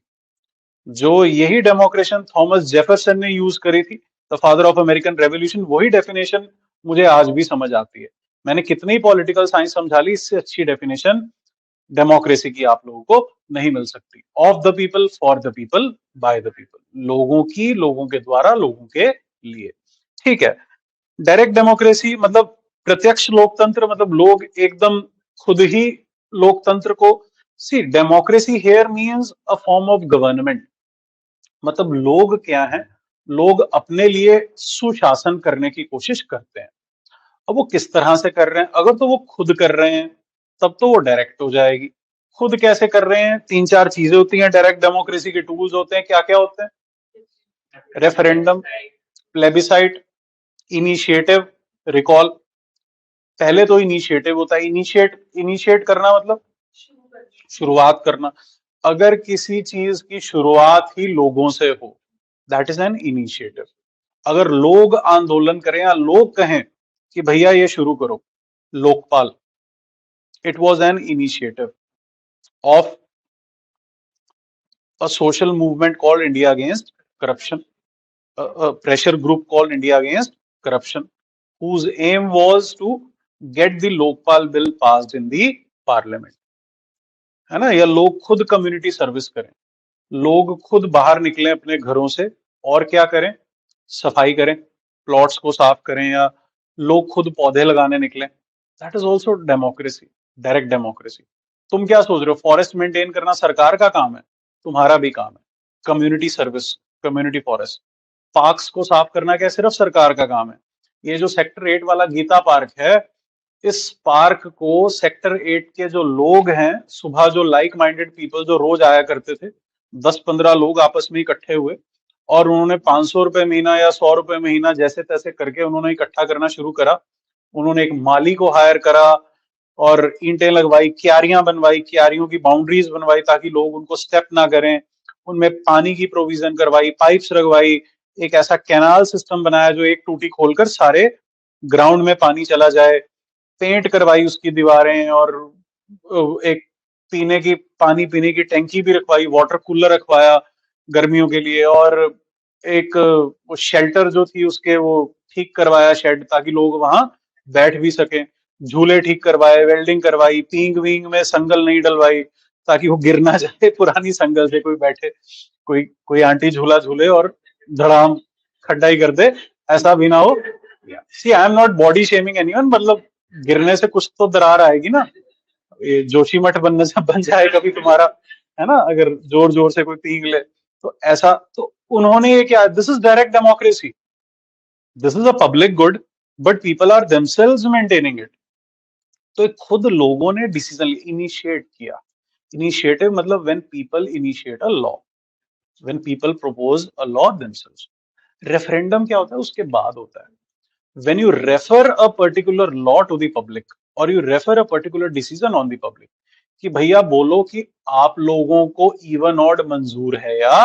जो यही डेमोक्रेशन थॉमस जेफरसन ने यूज करी थी, the father of American revolution, वही डेफिनेशन मुझे आज भी समझ आती है। मैंने कितनी पॉलिटिकल साइंस समझा ली, इससे अच्छी डेफिनेशन डेमोक्रेसी की आप लोगों को नहीं मिल सकती। Of the people, for the people, by the people, लोगों की, लोगों के द्वारा, लोगों के लिए, ठीक है। डायरेक्ट डेमोक्रेसी मतलब प्रत्यक्ष लोकतंत्र, मतलब लोग एकदम खुद ही लोकतंत्र को, see democracy here means a form of government. मतलब लोग क्या हैं? लोग अपने लिए सुशासन करने की कोशिश करते हैं। अब वो किस तरह से कर रहे हैं? अगर तो वो खुद कर रहे हैं तब तो वो डायरेक्ट हो जाएगी। खुद कैसे कर रहे हैं? तीन चार चीजें होती हैं, डायरेक्ट डेमोक्रेसी के टूल्स होते हैं। क्या क्या होते हैं? Referendum, plebiscite, initiative, recall. पहले तो इनिशिएटिव होता है। इनिशिएट करना मतलब शुरुआत करना। अगर किसी चीज की शुरुआत ही लोगों से हो, दैट इज एन इनिशिएटिव। अगर लोग आंदोलन करें या लोग कहें कि भैया ये शुरू करो, Lokpal, it was an initiative of a social movement called India against corruption, a pressure group called India against corruption, whose aim was to get the Lokpal bill passed in the parliament, है ना। या लोग खुद community service करें, लोग खुद बाहर निकलें अपने घरों से और क्या करें? सफाई करें, प्लॉट्स को साफ करें, या लोग खुद पौधे लगाने निकलें। That is also democracy, direct democracy. तुम क्या सोच रहे हो? फॉरेस्ट मेंटेन करना सरकार का काम है? तुम्हारा भी काम है। Community service, community forest, parks को साफ करना क्या सिर्फ सरकार का काम है? ये जो सेक्टर 8 वाला गीता पार्क है, इस पार्क को सेक्टर 8 के जो लोग हैं, सुबह जो लाइक माइंडेड पीपल जो रोज आया करते थे, 10-15 लोग आपस में इकट्ठे हुए, और उन्होंने 500 रुपए महीना या 100 रुपए महीना जैसे तैसे करके उन्होंने इकट्ठा करना शुरू करा। उन्होंने एक माली को हायर करा और ईंटें लगवाई, क्यारियां बनवाई, क्यारियों की बाउंड्रीज बनवाई ताकि लोग उनको स्टेप ना करें, उनमें पानी की प्रोविजन करवाई, पाइप्स लगवाई, एक ऐसा कैनाल सिस्टम बनाया जो एक टूटी खोलकर सारे ग्राउंड में पानी चला जाए, पेंट करवाई उसकी दीवारें, और एक पानी पीने की टैंकी भी रखवाई, वाटर कूलर रखवाया गर्मियों के लिए, और एक वो शेल्टर जो थी उसके वो ठीक करवाया शेड, ताकि लोग वहां बैठ भी सकें, झूले ठीक करवाए, वेल्डिंग करवाई, पींग वींग में संगल नहीं डलवाई ताकि वो गिर ना जाए पुरानी संगल से कोई बैठे, कोई कोई आंटी झूला झूले और धड़ाम खड्डा ही कर दे, ऐसा भी ना हो। See I am not body shaming anyone, मतलब गिरने से कुछ तो दरार आएगी ना, ये जोशी मठ बनने से बन जाए कभी तुम्हारा, है ना, अगर जोर जोर से कोई पींग ले तो ऐसा। तो उन्होंने ये क्या, this is direct democracy, this is a public good, but people are themselves maintaining it. तो खुद लोगों ने डिसीजन इनिशिएट किया। इनिशिएटिव मतलब when people initiate a law, when people propose a law themselves. Referendum क्या होता है, उसके बाद होता है। when you refer a particular law to the public or you refer a particular decision on the public, कि भैया बोलो कि आप लोगों को इवन ऑड मंजूर है या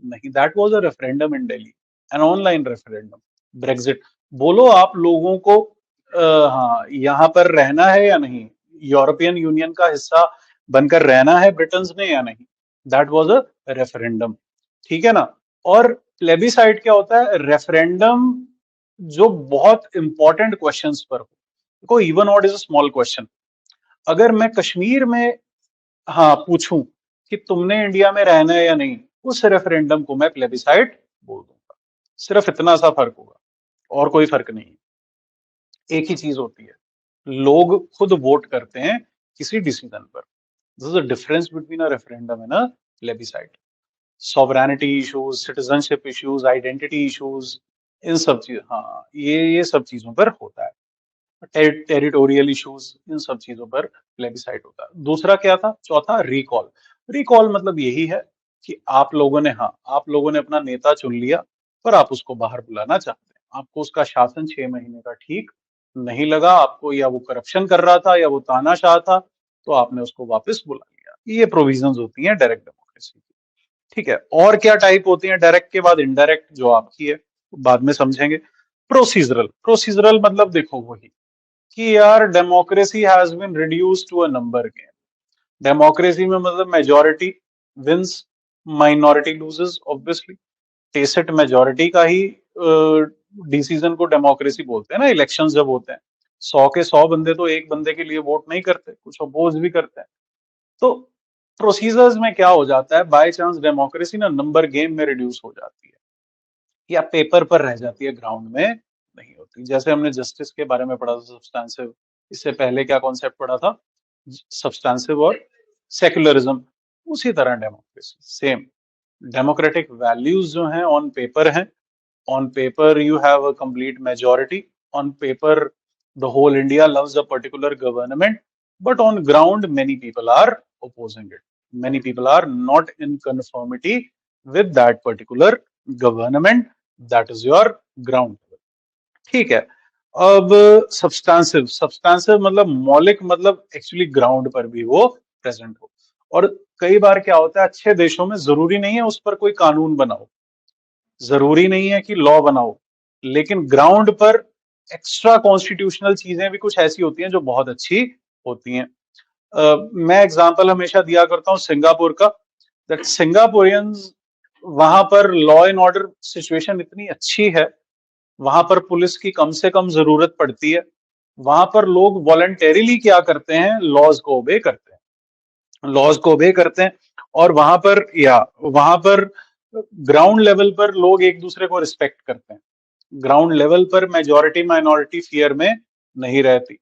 नहीं, that was a referendum in Delhi, an online referendum. Brexit, बोलो आप लोगों को हाँ यहाँ पर रहना है या नहीं, यूरोपियन यूनियन का हिस्सा बनकर रहना है ब्रिटेन ने या नहीं, दैट वाज अ रेफरेंडम। ठीक है ना। और प्लेबिसाइड क्या होता है, रेफरेंडम जो बहुत इंपॉर्टेंट क्वेश्चंस पर हो। देखो even odd is a small question, अगर मैं कश्मीर में हाँ पूछूं कि तुमने इंडिया में रहना है या नहीं, उस रेफरेंडम को मैं प्लेबिसाइड बोल दूंगा। सिर्फ इतना सा फर्क होगा, और कोई फर्क नहीं। एक ही चीज होती है, लोग खुद वोट करते हैं किसी डिसीजन पर। This is the difference between a referendum and a plebiscite. Sovereignty issues, citizenship issues, identity issues, इन सब चीज, हाँ ये सब चीजों पर होता है। टेरिटोरियल इश्यूज, इन सब चीजों पर प्लेबिसाइड होता है। दूसरा क्या था, चौथा रिकॉल। रिकॉल मतलब यही है कि आप लोगों ने, हाँ आप लोगों ने अपना नेता चुन लिया, पर आप उसको बाहर बुलाना चाहते हैं, आपको उसका शासन 6 महीने का ठीक नहीं लगा, आपको या वो करप्शन कर रहा था या वो तानाशाह था, तो आपने उसको वापस बुला लिया। ये प्रोविजंस होती हैं डायरेक्ट डेमोक्रेसी की। ठीक है, और क्या टाइप होती है डायरेक्ट के बाद, इनडायरेक्ट जो आपकी है बाद में समझेंगे। प्रोसीजरल, प्रोसीजरल मतलब देखो वही कि यार democracy has been reduced to a number game. Democracy में मतलब majority wins, minority loses obviously. Tacit majority का ही डिसीजन को डेमोक्रेसी बोलते हैं ना। इलेक्शंस जब होते हैं 100 के 100 बंदे तो एक बंदे के लिए वोट नहीं करते, कुछ अपोज भी करते हैं। तो प्रोसीजर्स में क्या हो जाता है, बाय चांस डेमोक्रेसी ना नंबर गेम में रिड्यूस हो जाती है, या पेपर पर रह जाती है, ग्राउंड में नहीं होती। जैसे हमने जस्टिस के बारे में पढ़ा था, सब्सटेंसिव, इससे पहले क्या कॉन्सेप्ट पढ़ा था, सब्सटेंसिव और सेक्युलरिज्म, उसी तरह डेमोक्रेसी सेम। डेमोक्रेटिक वैल्यूज जो हैं ऑन पेपर हैं, on paper you have a complete majority, on paper the whole India loves a particular government, but on ground many people are opposing it, many people are not in conformity with that particular government, that is your ground level। ठीक है। अब substantive, substantive मतलब मौलिक, मतलब actually ground पर भी वो present हो। और कई बार क्या होता है, अच्छे देशों में जरूरी नहीं है उस पर कोई कानून बनाओ, जरूरी नहीं है कि लॉ बनाओ, लेकिन ग्राउंड पर एक्स्ट्रा कॉन्स्टिट्यूशनल चीजें भी कुछ ऐसी होती हैं जो बहुत अच्छी होती हैं। मैं एग्जांपल हमेशा दिया करता हूं सिंगापुर का, दैट सिंगापुरियंस, वहां पर लॉ एंड ऑर्डर सिचुएशन इतनी अच्छी है, वहां पर पुलिस की कम से कम जरूरत पड़ती है, वहां पर लोग वॉलंटेरिली क्या करते हैं, लॉज को ओबे करते हैं, लॉज को ओबे करते हैं। और वहां पर ग्राउंड लेवल पर लोग एक दूसरे को रिस्पेक्ट करते हैं, ग्राउंड लेवल पर मेजॉरिटी माइनॉरिटी फियर में नहीं रहती।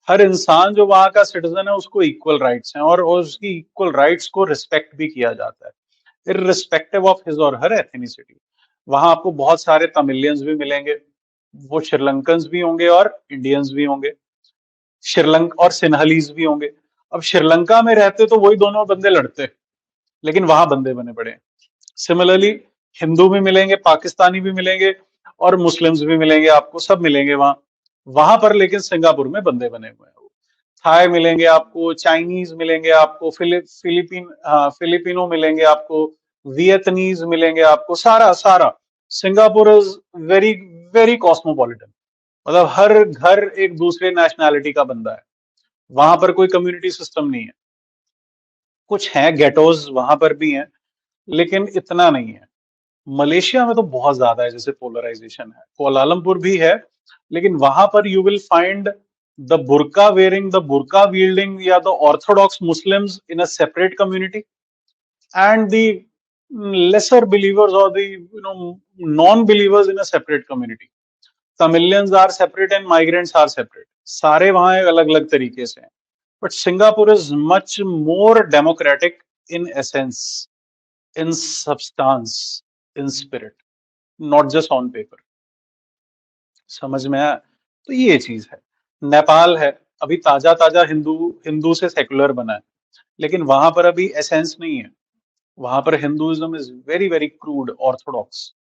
हर इंसान जो वहां का सिटीजन है उसको इक्वल राइट्स हैं, और उसकी इक्वल राइट्स को रिस्पेक्ट भी किया जाता है, irrespective of his or her ethnicity. वहां आपको बहुत सारे तमिलियंस भी मिलेंगे, वो श्रीलंकन्स भी होंगे और इंडियंस भी होंगे, श्रीलंका और सिन्हलीज भी होंगे। अब श्रीलंका में रहते तो वही दोनों बंदे लड़ते, लेकिन वहां बंदे बने पड़े हैं। सिमिलरली हिंदू भी मिलेंगे, पाकिस्तानी भी मिलेंगे और मुस्लिम्स भी मिलेंगे, आपको सब मिलेंगे वहां। वहां पर लेकिन सिंगापुर में बंदे बने हुए हैं। थाई मिलेंगे आपको, चाइनीज मिलेंगे आपको, फिलिपिनो मिलेंगे आपको, वियतनीज मिलेंगे आपको, सारा सारा। Singapore is very very cosmopolitan. मतलब हर घर एक दूसरे नेशनैलिटी का बंदा है। वहां पर कोई कम्युनिटी सिस्टम नहीं है। कुछ है गेटोज वहां पर भी हैं, लेकिन इतना नहीं है। मलेशिया में तो बहुत ज्यादा है, जैसे पोलराइजेशन है। कोलालमपुर भी है, लेकिन वहां पर you will find the burqa wearing, the burqa wielding या the orthodox Muslims in a separate community, and the lesser believers or the non-believers in a separate community. Tamilians are separate and migrants are separate. सारे वहां अलग अलग तरीके से हैं. But Singapore is much more democratic in essence, in substance, in spirit, not just on paper. समझ में आया? तो ये चीज है. नेपाल है, अभी ताजा ताजा हिंदू हिंदू से सेकुलर बना है, लेकिन वहां पर अभी एसेंस नहीं है. वहां पर Hinduism is very very crude, Orthodox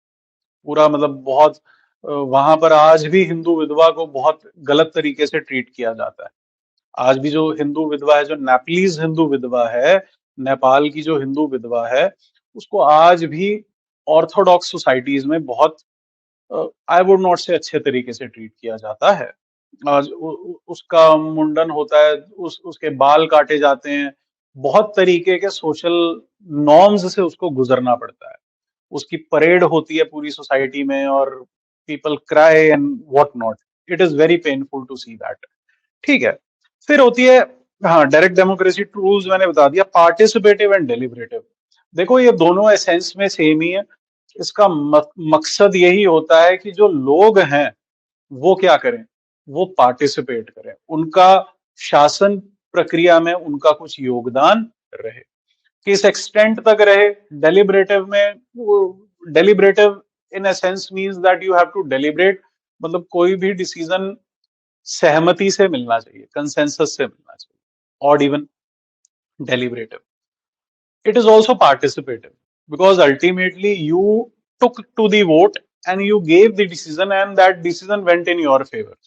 पूरा, मतलब बहुत वहां पर आज भी हिंदू विधवा को बहुत गलत तरीके से ट्रीट किया जाता है. आज भी जो हिंदू विधवा है, जो नेपालीज हिंदू विधवा है, नेपाल की जो हिंदू विधवा है, उसको आज भी ऑर्थोडॉक्स सोसाइटीज में बहुत, आई वुड नॉट से अच्छे तरीके से ट्रीट किया जाता है. आज उसका मुंडन होता है, उसके बाल काटे जाते हैं, बहुत तरीके के सोशल नॉर्म्स से उसको गुजरना पड़ता है. उसकी परेड होती है पूरी सोसाइटी में और people cry and what not. It is very painful to see that. ठीक है. फिर होती है, हाँ, डायरेक्ट डेमोक्रेसी टूल्स मैंने बता दिया, पार्टिसिपेटिव एंड डेलिब्रेटिव. देखो ये दोनों एसेंस में सेम ही है. इसका मकसद यही होता है कि जो लोग हैं वो क्या करें, वो पार्टिसिपेट करें, उनका शासन प्रक्रिया में उनका कुछ योगदान रहे. किस एक्सटेंट तक रहे डेलिब्रेटिव में? Deliberative in a sense means that you have to deliberate, मतलब कोई भी डिसीजन सहमति से मिलना चाहिए, कंसेंसस से मिलना चाहिए. और even deliberative. It is also participative because ultimately you took to the vote and you gave the decision and that decision went in your favor.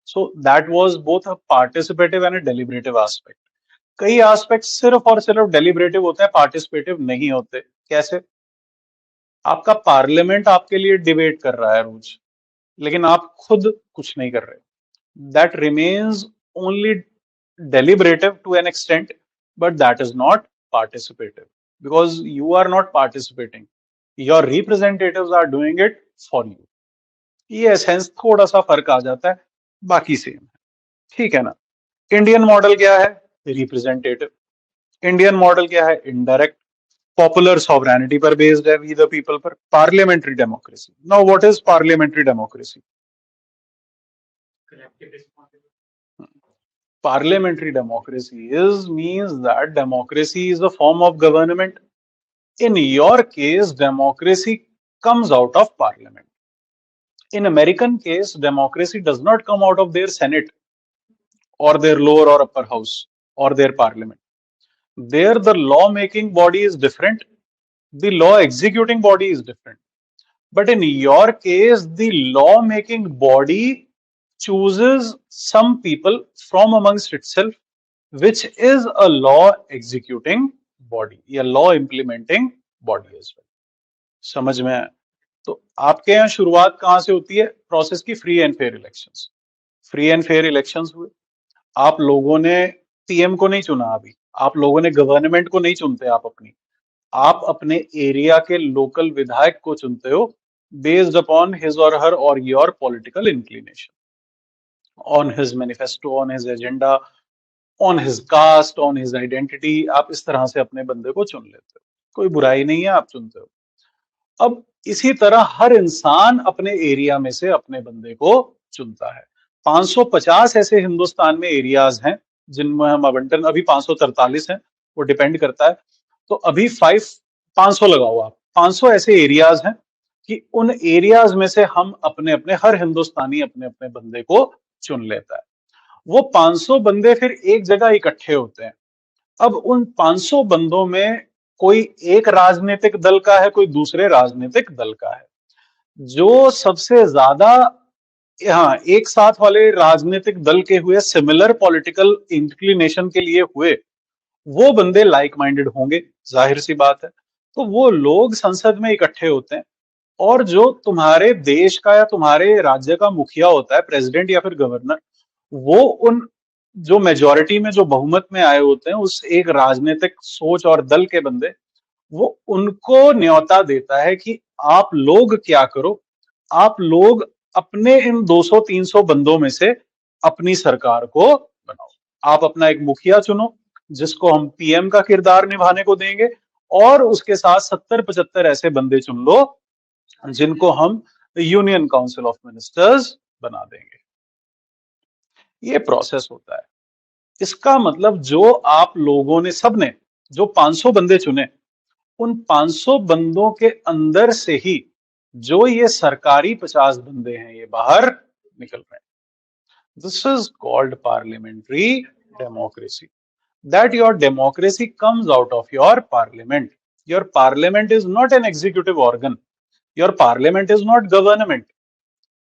So that was both a participative and a deliberative aspect. कई aspect सिर्फ और सिर्फ deliberative होते हैं, participative नहीं होते. कैसे? आपका पार्लियामेंट आपके लिए डिबेट कर रहा है रोज, लेकिन आप खुद कुछ नहीं कर रहे. That remains only deliberative to an extent, but that is not participative because you are not participating. Your representatives are doing it for you. ये एसेंस थोड़ा सा फर्क आ जाता है, बाकी सेम है. ठीक है ना? इंडियन मॉडल क्या है? रिप्रेजेंटेटिव. इंडियन मॉडल क्या है? इनडायरेक्ट. पॉपुलर सॉवरेनिटी पर बेस्ड है, वी द पीपल पर. Parliamentary democracy. Now what is parliamentary democracy? Parliamentary democracy is means that democracy is a form of government. In your case, democracy comes out of parliament. In American case, democracy does not come out of their Senate or their lower or upper house or their parliament. There, the law making body is different. The law executing body is different. But in your case, the law making body chooses some people from amongst itself, which is a law executing body या law implementing body as well. समझ में आया? तो आपके यहाँ शुरुआत कहां से होती है प्रोसेस की? Free and fair elections. Free and fair elections हुए. आप लोगों ने पीएम को नहीं चुना. अभी आप लोगों ने गवर्नमेंट को नहीं चुनते. आप अपने एरिया के लोकल विधायक को चुनते हो बेस्ड अपॉन हिज और हर और your political inclination, on his manifesto, on his agenda, on his cast, on his identity. आप इस तरह से अपने बंदे को चुन लेते हो. कोई बुराई नहीं है, आप चुनते हो. अब इसी तरह हर इंसान अपने एरिया में से अपने बंदे को चुनता है. 550 ऐसे हिंदुस्तान में एरियाज हैं जिनमें हम आवंटन, अभी 543 हैं, वो डिपेंड करता है. तो अभी 500 लगाओ आप. 500 ऐसे एरियाज हैं कि उन एरियाज में से हम अपने अपने, हर हिंदुस्तानी अपने अपने बंदे को चुन लेता है. वो 500 बंदे फिर एक जगह इकट्ठे होते हैं. अब उन 500 बंदों में कोई एक राजनीतिक दल का है, कोई दूसरे राजनीतिक दल का है। जो सबसे ज्यादा हाँ एक साथ वाले राजनीतिक दल के हुए, सिमिलर पॉलिटिकल इंक्लिनेशन के लिए हुए, वो बंदे लाइक माइंडेड होंगे, जाहिर सी बात है। तो वो लोग संसद में इकट्ठे होते हैं, और जो तुम्हारे देश का या तुम्हारे राज्य का मुखिया होता है, प्रेसिडेंट या फिर गवर्नर, वो उन जो मेजोरिटी में, जो बहुमत में आए होते हैं, उस एक राजनीतिक सोच और दल के बंदे, वो उनको न्योता देता है कि आप लोग क्या करो, आप लोग अपने इन 200-300 बंदों में से अपनी सरकार को बनाओ। आप अपना एक मुखिया चुनो, जिसको हम पीएम का किरदार निभाने को देंगे, और उसके साथ 70-75 ऐसे बंदे चुन लो जिनको हम यूनियन काउंसिल ऑफ मिनिस्टर्स बना देंगे। ये प्रोसेस होता है। इसका मतलब जो आप लोगों ने, सबने जो 500 बंदे चुने, उन 500 बंदों के अंदर से ही जो ये सरकारी 50 बंदे हैं, ये बाहर निकल रहे हैं। This is called parliamentary democracy. That your democracy comes out of your parliament. Your parliament is not an executive organ. Your parliament is not government.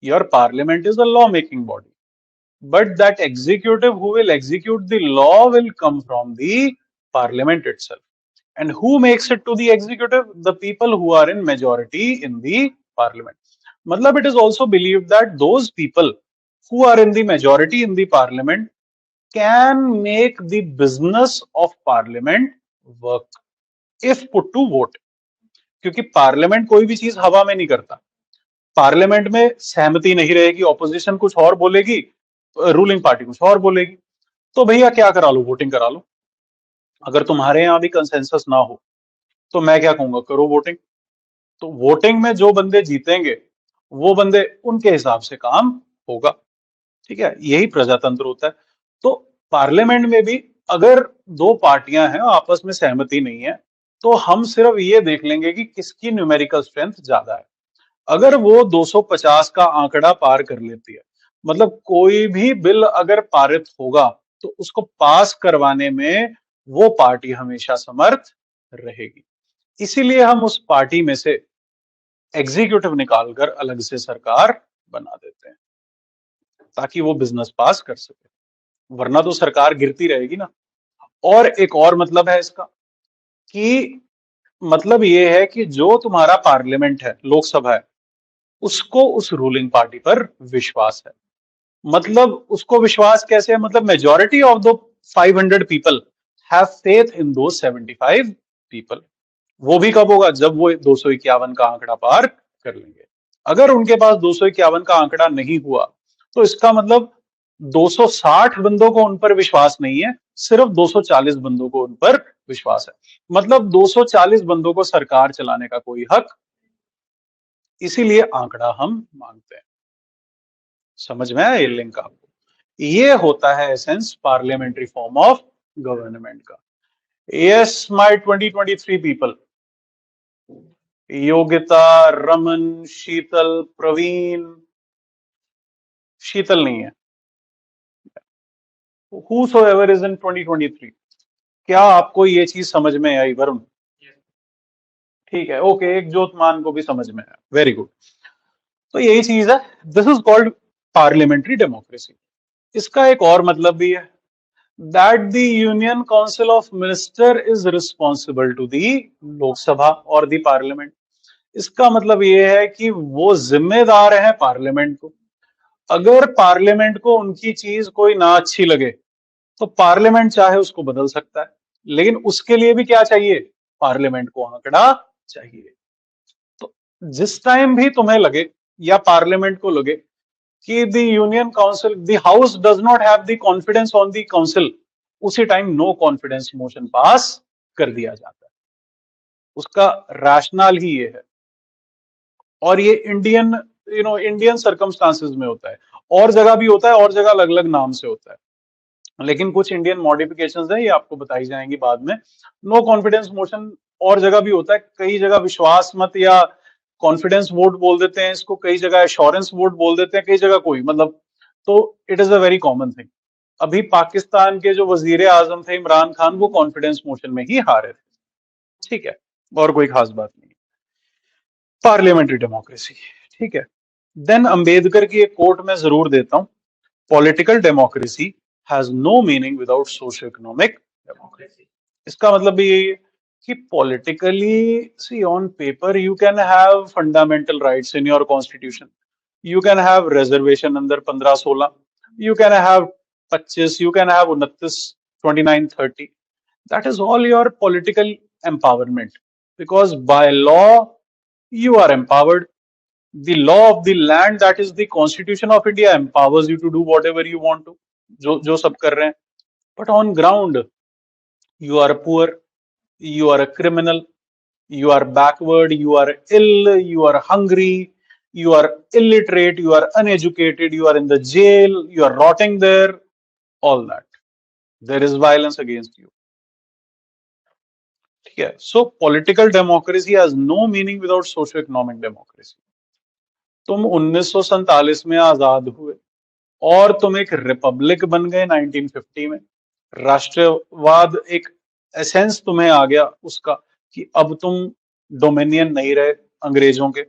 Your parliament is a lawmaking body. But that executive who will execute the law will come from the parliament itself. And who makes it to the executive? The people who are in majority in the parliament. Matlab, it is also believed that those people who are in the majority in the parliament can make the business of parliament work if put to vote. क्योंकि parliament कोई भी चीज हवा में नहीं करता। Parliament में सहमति नहीं रहेगी, ऑपोजिशन कुछ और बोलेगी, रूलिंग पार्टी कुछ और बोलेगी, तो भैया क्या करा लो, वोटिंग करा लो। अगर तुम्हारे यहां भी कंसेंसस ना हो तो मैं क्या कहूंगा, करो वोटिंग। तो वोटिंग में जो बंदे जीतेंगे, वो बंदे, उनके हिसाब से काम होगा। ठीक है, यही प्रजातंत्र होता है। तो पार्लियामेंट में भी अगर दो पार्टियां हैं, आपस में सहमति नहीं है, तो हम सिर्फ ये देख लेंगे कि किसकी न्यूमेरिकल स्ट्रेंथ ज्यादा है। अगर वो 250 का आंकड़ा पार कर लेती है, मतलब कोई भी बिल अगर पारित होगा, तो उसको पास करवाने में वो पार्टी हमेशा समर्थ रहेगी। इसीलिए हम उस पार्टी में से एग्जीक्यूटिव निकालकर अलग से सरकार बना देते हैं, ताकि वो बिजनेस पास कर सके। वरना तो सरकार गिरती रहेगी ना। और एक और मतलब है इसका, कि मतलब ये है कि जो तुम्हारा पार्लियामेंट है, लोकसभा है, उसको उस रूलिंग पार्टी पर विश्वास है। मतलब उसको विश्वास कैसे है, मतलब majority of the 500 people have faith in दो 75 पीपल। वो भी कब होगा, जब वो 251 का आंकड़ा पार कर लेंगे। अगर उनके पास 251 का आंकड़ा नहीं हुआ, तो इसका मतलब 260 बंदों को उन पर विश्वास नहीं है, सिर्फ 240 बंदों को उन पर विश्वास है। मतलब 240 बंदों को सरकार चलाने का कोई हक, इसीलिए आंकड़ा हम मांगते हैं। समझ में आया ये लिंक आपको? ये होता है essence parliamentary form of government का। Yes my 2023 people, Yogita, Raman, Sheetal, Praveen, Sheetal नहीं है, whosoever is in 2023, क्या आपको ये चीज समझ में आई वरुण? ठीक है, ओके, एक ज्योतमान को भी समझ में आया, वेरी गुड। तो यही चीज है, this is called parliamentary democracy. इसका एक और मतलब भी है, that the union council of minister is responsible to the Lok Sabha और दी पार्लियामेंट। इसका मतलब ये है कि वो जिम्मेदार है पार्लियामेंट को। अगर पार्लियामेंट को उनकी चीज कोई ना अच्छी लगे, तो पार्लियामेंट चाहे उसको बदल सकता है, लेकिन उसके लिए भी क्या चाहिए, पार्लियामेंट को आंकड़ा चाहिए। तो जिस टाइम भी तुम्हें लगे या पार्लियामेंट को लगे कि the union council, the house does not have the confidence on the council, उसी time no confidence motion pass कर दिया जाता है। उसका रैशनल ही ये है। और ये इंडियन, इंडियन सर्कमस्टांसेस में होता है, और जगह भी होता है, और जगह अलग अलग नाम से होता है, लेकिन कुछ इंडियन मॉडिफिकेशंस है, ये आपको बताई जाएंगी बाद में। नो कॉन्फिडेंस मोशन और जगह भी होता है, कई जगह विश्वास मत या कॉन्फिडेंस वोट बोल देते हैं इसको, कई जगह एश्योरेंस वोट बोल देते हैं, कई जगह कोई, मतलब, तो it is a very common thing. अभी पाकिस्तान के जो वजीर आजम थे इमरान खान, वो कॉन्फिडेंस मोशन में ही हारे थे। ठीक है, और कोई खास बात नहीं। पार्लियामेंट्री डेमोक्रेसी, ठीक है। देन अंबेडकर की एक कोट मैं जरूर देता हूं, political democracy has no meaning without socio economic democracy. इसका मतलब भी यही है कि politically, see on paper you can have fundamental rights in your constitution, you can have reservation अंदर 15-16, you can have 25, you can have 29, 29, 30, that is all your political empowerment, because by law you are empowered. The law of the land, that is the constitution of India, empowers you to do whatever you want to, जो जो सब कर रहे हैं. But on ground you are poor, you are a criminal, you are backward, you are ill, you are hungry, you are illiterate, you are uneducated, you are in the jail, you are rotting there, all that. There is violence against you. ठीक है. So political democracy has no meaning without socio-economic democracy. तुम 1947 में आजाद हुए और तुम एक Republic बन गए 1950 में. राष्ट्रवाद एक एसेंस तुम्हें आ गया उसका कि अब तुम डोमिनियन नहीं रहे अंग्रेजों के,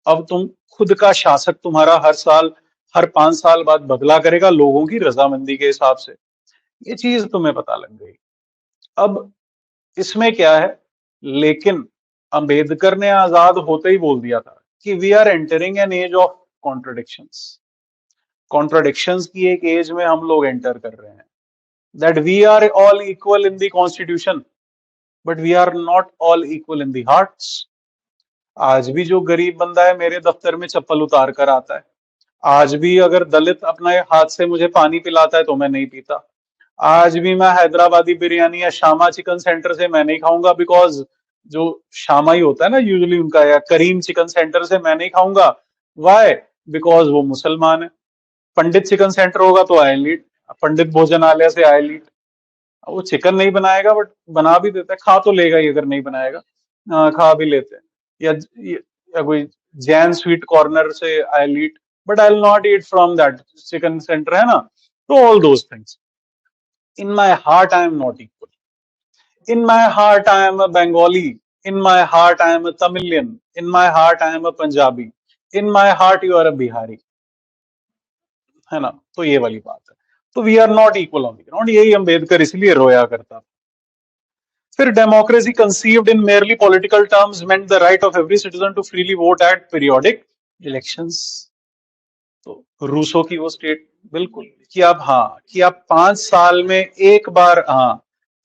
अब तुम खुद का शासक तुम्हारा हर साल, हर 5 साल बाद बदला करेगा लोगों की रजामंदी के हिसाब से. ये चीज तुम्हें पता लग गई. अब इसमें क्या है, लेकिन अंबेडकर ने आजाद होते ही बोल दिया था कि we are entering an age of contradictions. Contradictions की एक एज में हम लोग एंटर कर रहे हैं. That we are all equal in the constitution but we are not all equal in the hearts. आज भी जो गरीब बंदा है मेरे दफ्तर में चप्पल उतार कर आता है, आज भी अगर दलित अपने हाथ से मुझे पानी पिलाता है तो मैं नहीं पीता. आज भी मैं हैदराबादी बिरयानी या शामा चिकन सेंटर से मैं नहीं खाऊंगा, बिकॉज जो शामा ही होता है ना यूजुअली उनका, या करीम चिकन सेंटर से मैं नहीं खाऊंगा. वाई? बिकॉज वो मुसलमान है. पंडित चिकन सेंटर होगा तो आई लीट, पंडित भोजनालय से आई लीट. वो चिकन नहीं बनाएगा बट बना भी देता है, खा तो लेगा ही, अगर नहीं बनाएगा खा भी लेते हैं. या कोई जैन स्वीट कॉर्नर से I eat, but I will not eat from that chicken centre, है ना. तो all those things. In my heart, I am not equal. In my heart, I am a Bengali. In my heart, I am a Tamilian. In my heart, I am a Punjabi. In my heart, you are a Bihari. है ना. तो ये वाली बात है. तो we are not equal on the ground. यही अम्बेडकर इसलिए रोया करता. फिर democracy conceived in merely political terms meant the right of every citizen to freely vote at periodic elections. तो रूसो की वो स्टेट, बिल्कुल, कि आप, हाँ, कि आप 5 साल में एक बार, हाँ,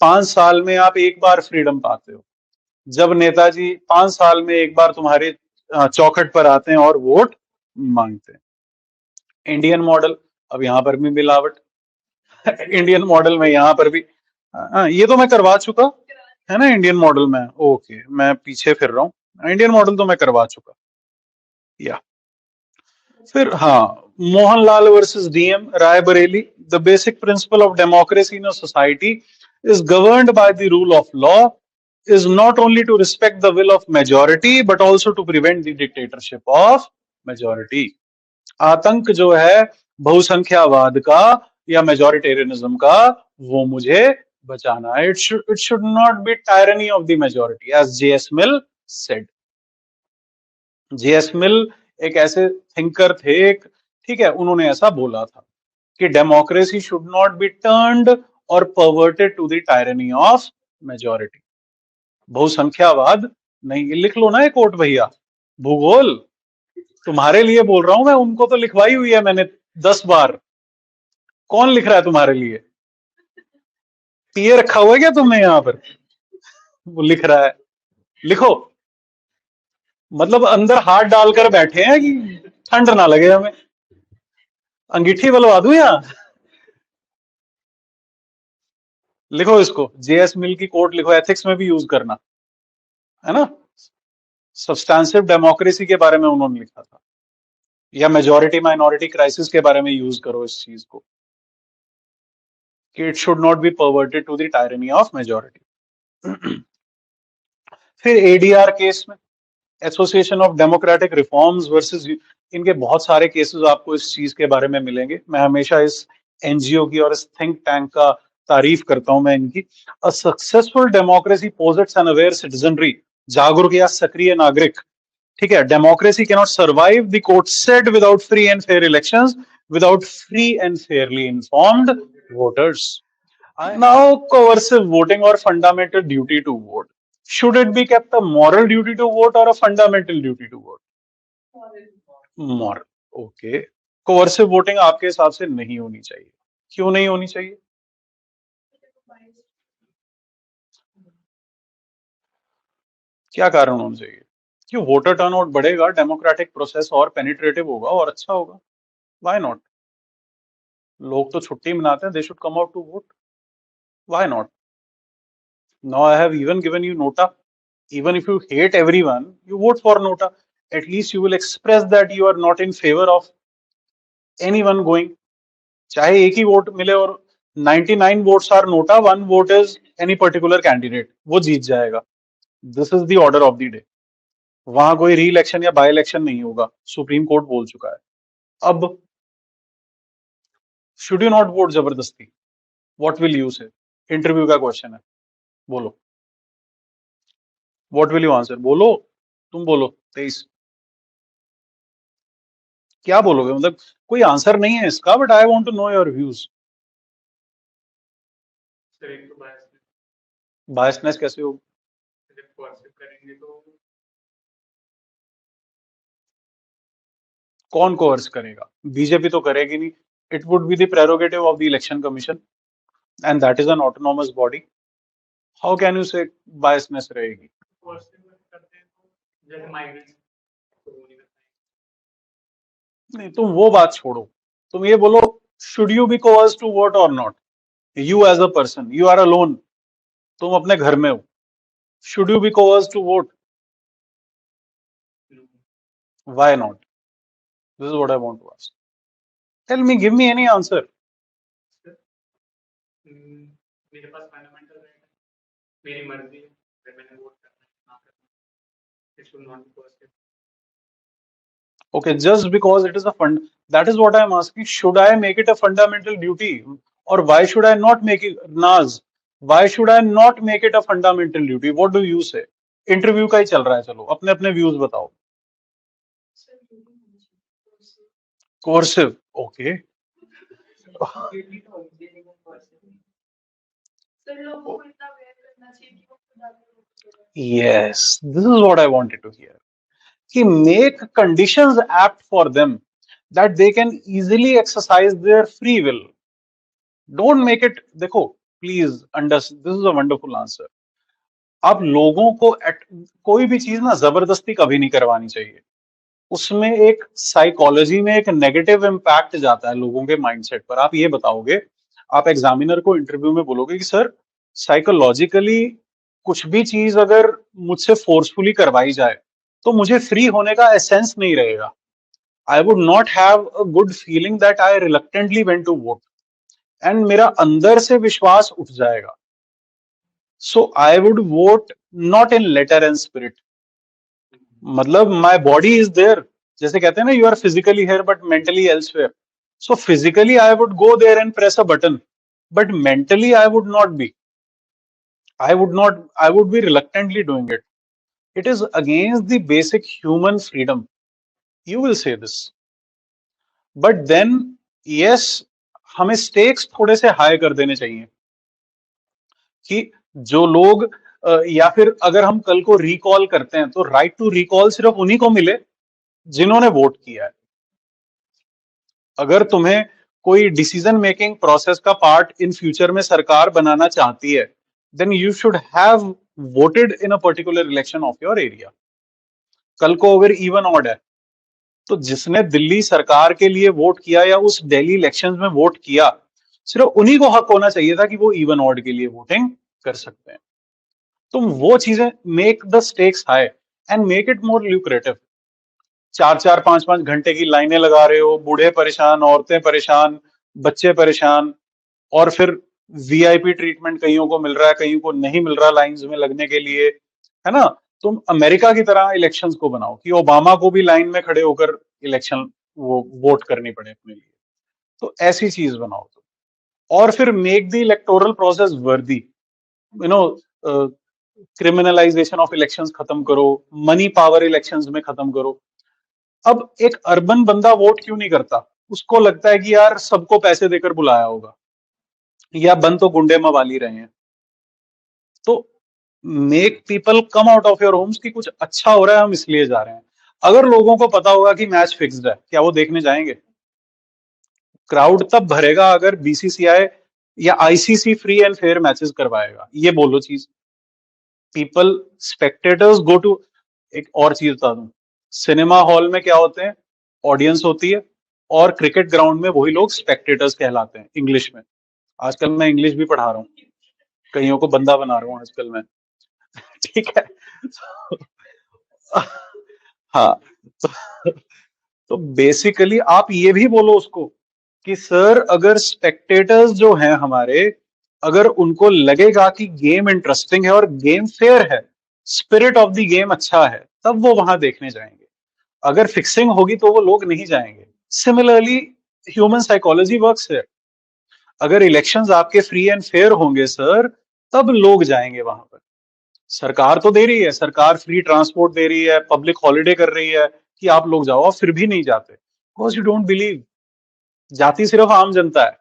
5 साल में आप एक बार फ्रीडम पाते हो. जब नेताजी 5 साल में एक बार तुम्हारे चौखट पर आते हैं और वोट मांगते हैं. इंडियन मॉडल, अब यहां पर भी मिलावट. इंडियन मॉडल में यहां पर भी, ये तो मैं करवा चुका है ना इंडियन मॉडल में. ओके, मैं पीछे फिर रहा हूँ. इंडियन मॉडल तो मैं करवा चुका. या फिर, हाँ, Mohanlal versus DM Raebareli. The basic principle of democracy in a society is governed by the rule of law, is not only to respect the will of majority but also to prevent the dictatorship of majority. आतंक जो है बहुसंख्यावाद का या majoritarianism का, वो मुझे बचाना है. It should not be tyranny of the majority, as J.S. Mill said. J.S. Mill एक ऐसे थिंकर थे, ठीक है, उन्होंने ऐसा बोला था कि democracy should not be turned or perverted to the tyranny of majority. बहुसंख्यावाद नहीं. लिख लो ना ये कोट भैया. भूगोल तुम्हारे लिए बोल रहा हूं मैं, उनको तो लिखवाई हुई है मैंने 10 बार. कौन लिख रहा है तुम्हारे लिए? पीए रखा हुआ है क्या तुमने यहां पर? वो लिख रहा है. लिखो. मतलब अंदर हाथ डालकर बैठे हैं कि ठंड ना लगे हमें. अंगीठी बलवा दूं यहां? लिखो इसको. जेएस मिल की कोट लिखो, एथिक्स में भी यूज करना, है ना. सब्सटेंसिव डेमोक्रेसी के बारे में उन्होंने लिखा था, या मेजोरिटी माइनॉरिटी क्राइसिस के बारे में यूज करो इस चीज को, कि it should not be perverted to the tyranny of majority. फिर एडीआर केस में, association of democratic reforms versus, इनके बहुत सारे केसेस आपको इस चीज के बारे में मिलेंगे. मैं हमेशा इस एनजीओ की और इस थिंक टैंक का तारीफ करता हूं मैं इनकी। A successful democracy posits an aware citizenry, जागरूक या सक्रिय नागरिक। ठीक है, democracy cannot survive, the court said, without free and fair elections, without free and fairly informed voters. Now, coercive voting or fundamental duty to vote. Should it be kept a moral duty to vote or a fundamental duty to vote? Moral. Okay. Coercive voting आपके हिसाब से नहीं होनी चाहिए, क्यों नहीं होनी चाहिए? क्या कारण होना चाहिए? क्यों? वोटर टर्नआउट बढ़ेगा, डेमोक्रेटिक प्रोसेस और पेनिट्रेटिव होगा और अच्छा होगा। Why not? लोग तो छुट्टी मनाते हैं, they should come out to vote. Why not? Now I have even given you nota. Even if you hate everyone, you vote for nota. At least you will express that you are not in favor of anyone going. चाहे एक ही vote मिले और 99 votes are nota, one vote is any particular candidate, वो जीत जाएगा। This is the order of the day. वहां कोई री election या बाय इलेक्शन नहीं होगा, सुप्रीम कोर्ट बोल चुका है। अब शुड यू नॉट वोट जबरदस्ती? व्हाट विल यू से? इंटरव्यू का क्वेश्चन है, बोलो। What will you answer? बोलो, तुम बोलो। 23 क्या बोलोगे? मतलब कोई आंसर नहीं है इसका, but I want to know your views. Biasness कैसे होगी? कौन कोर्स करेगा? बीजेपी तो करेगी नहीं। It would be the prerogative of the election commission and that is an autonomous body. How can you say biasness रहेगी? नहीं, तुम वो बात छोड़ो, तुम ये बोलो, should you be course to vote or not? You as a person, you are alone, तुम अपने घर में हो, should you be course to vote? Why not? This is what I want to ask. Tell me, give me any answer. मेरे पास fundamental right है, मेरी मर्जी है, मैंने वोट करना है ना करना, it should not B coercive. Okay, just because it is a fund, that is what I am asking. Should I make it a fundamental duty, or why should I not make it? Naz, why should I not make it a fundamental duty? What do you say? Interview का ही चल रहा है, चलो अपने अपने views बताओ। Coercive, okay. Yes, this is what I wanted to hear. कि make conditions apt for them that they can easily exercise their free will. Don't make it, देखो please understand, this is a wonderful answer. आप लोगों को कोई भी चीज ना जबरदस्ती कभी नहीं करवानी चाहिए। उसमें एक साइकोलॉजी में एक नेगेटिव इम्पैक्ट जाता है लोगों के माइंडसेट पर। आप ये बताओगे, आप एग्जामिनर को इंटरव्यू में बोलोगे कि सर साइकोलॉजिकली कुछ भी चीज अगर मुझसे फोर्सफुली करवाई जाए तो मुझे फ्री होने का एसेंस नहीं रहेगा। I would not have a good feeling that I reluctantly went to vote, and मेरा अंदर से विश्वास उठ जाएगा। So I would vote not in letter and spirit. मतलब माई बॉडी इज देयर, जैसे कहते हैं ना, you are physically here but mentally elsewhere. So physically I would go there and press a button, but mentally I would not be, I would be reluctantly doing it. It is against the basic human freedom. You will say this. But then, yes, हमें stakes थोड़े से high कर देने चाहिए कि जो लोग या फिर अगर हम कल को रिकॉल करते हैं तो राइट टू रिकॉल सिर्फ उन्हीं को मिले जिन्होंने वोट किया है। अगर तुम्हें कोई डिसीजन मेकिंग प्रोसेस का पार्ट इन फ्यूचर में सरकार बनाना चाहती है, then you should have voted in a particular election of your area. कल को अगर इवन ऑड है तो जिसने दिल्ली सरकार के लिए वोट किया या उस दिल्ली इलेक्शंस में वोट किया, सिर्फ उन्हीं को हक होना चाहिए था कि वो इवन ऑड के लिए वोटिंग कर सकते हैं। तुम वो चीजें, make the stakes high and make it more lucrative. 4-4 5-5 घंटे की लाइनें लगा रहे हो, बूढ़े परेशान, औरतें परेशान, बच्चे परेशान, और फिर वीआईपी ट्रीटमेंट कईयों को मिल रहा है, कईयों को नहीं मिल रहा लाइंस में लगने के लिए, है ना। तुम अमेरिका की तरह इलेक्शंस को बनाओ कि ओबामा को भी लाइन में खड़े होकर इलेक्शन वो वोट करनी पड़े अपने लिए, तो ऐसी चीज बनाओ तुम। और फिर मेक द इलेक्टोरल प्रोसेस वर्दी, you know, criminalisation of elections खत्म करो, मनी पावर इलेक्शंस में खत्म करो। अब एक अर्बन बंदा वोट क्यों नहीं करता? उसको लगता है कि यार सबको पैसे देकर बुलाया होगा, या बन तो गुंडे मवाली रहे हैं। तो make people come out of your homes कि कुछ अच्छा हो रहा है, हम इसलिए जा रहे हैं। अगर लोगों को पता होगा कि मैच फिक्स्ड है, क्या वो देखने जाएंगे? क्राउड तब भरेगा अगर बीसीसीआई या ICC free and fair matches करवाएगा। ये बोलो चीज। People, spectators go to. एक और चीज बता दूं, सिनेमा हॉल में क्या होते हैं? ऑडियंस होती है, और क्रिकेट ग्राउंड में वही लोग स्पेक्टेटर्स कहलाते हैं इंग्लिश में। आजकल मैं इंग्लिश भी पढ़ा रहा हूँ, कईयों को बंदा बना रहा हूँ आजकल मैं। ठीक है। हाँ। तो, तो बेसिकली आप ये भी बोलो उसको कि सर अगर स्पेक्टेटर्स जो हैं हमारे, अगर उनको लगेगा कि गेम इंटरेस्टिंग है और गेम फेयर है, स्पिरिट ऑफ द गेम अच्छा है, तब वो वहां देखने जाएंगे। अगर फिक्सिंग होगी तो वो लोग नहीं जाएंगे। सिमिलरली ह्यूमन साइकोलॉजी वर्क्स है। अगर इलेक्शंस आपके फ्री एंड फेयर होंगे सर, तब लोग जाएंगे वहां पर। सरकार तो दे रही है, सरकार फ्री ट्रांसपोर्ट दे रही है, पब्लिक हॉलिडे कर रही है कि आप लोग जाओ, आप फिर भी नहीं जाते बिकॉज यू डोंट बिलीव। जाती सिर्फ आम जनता है,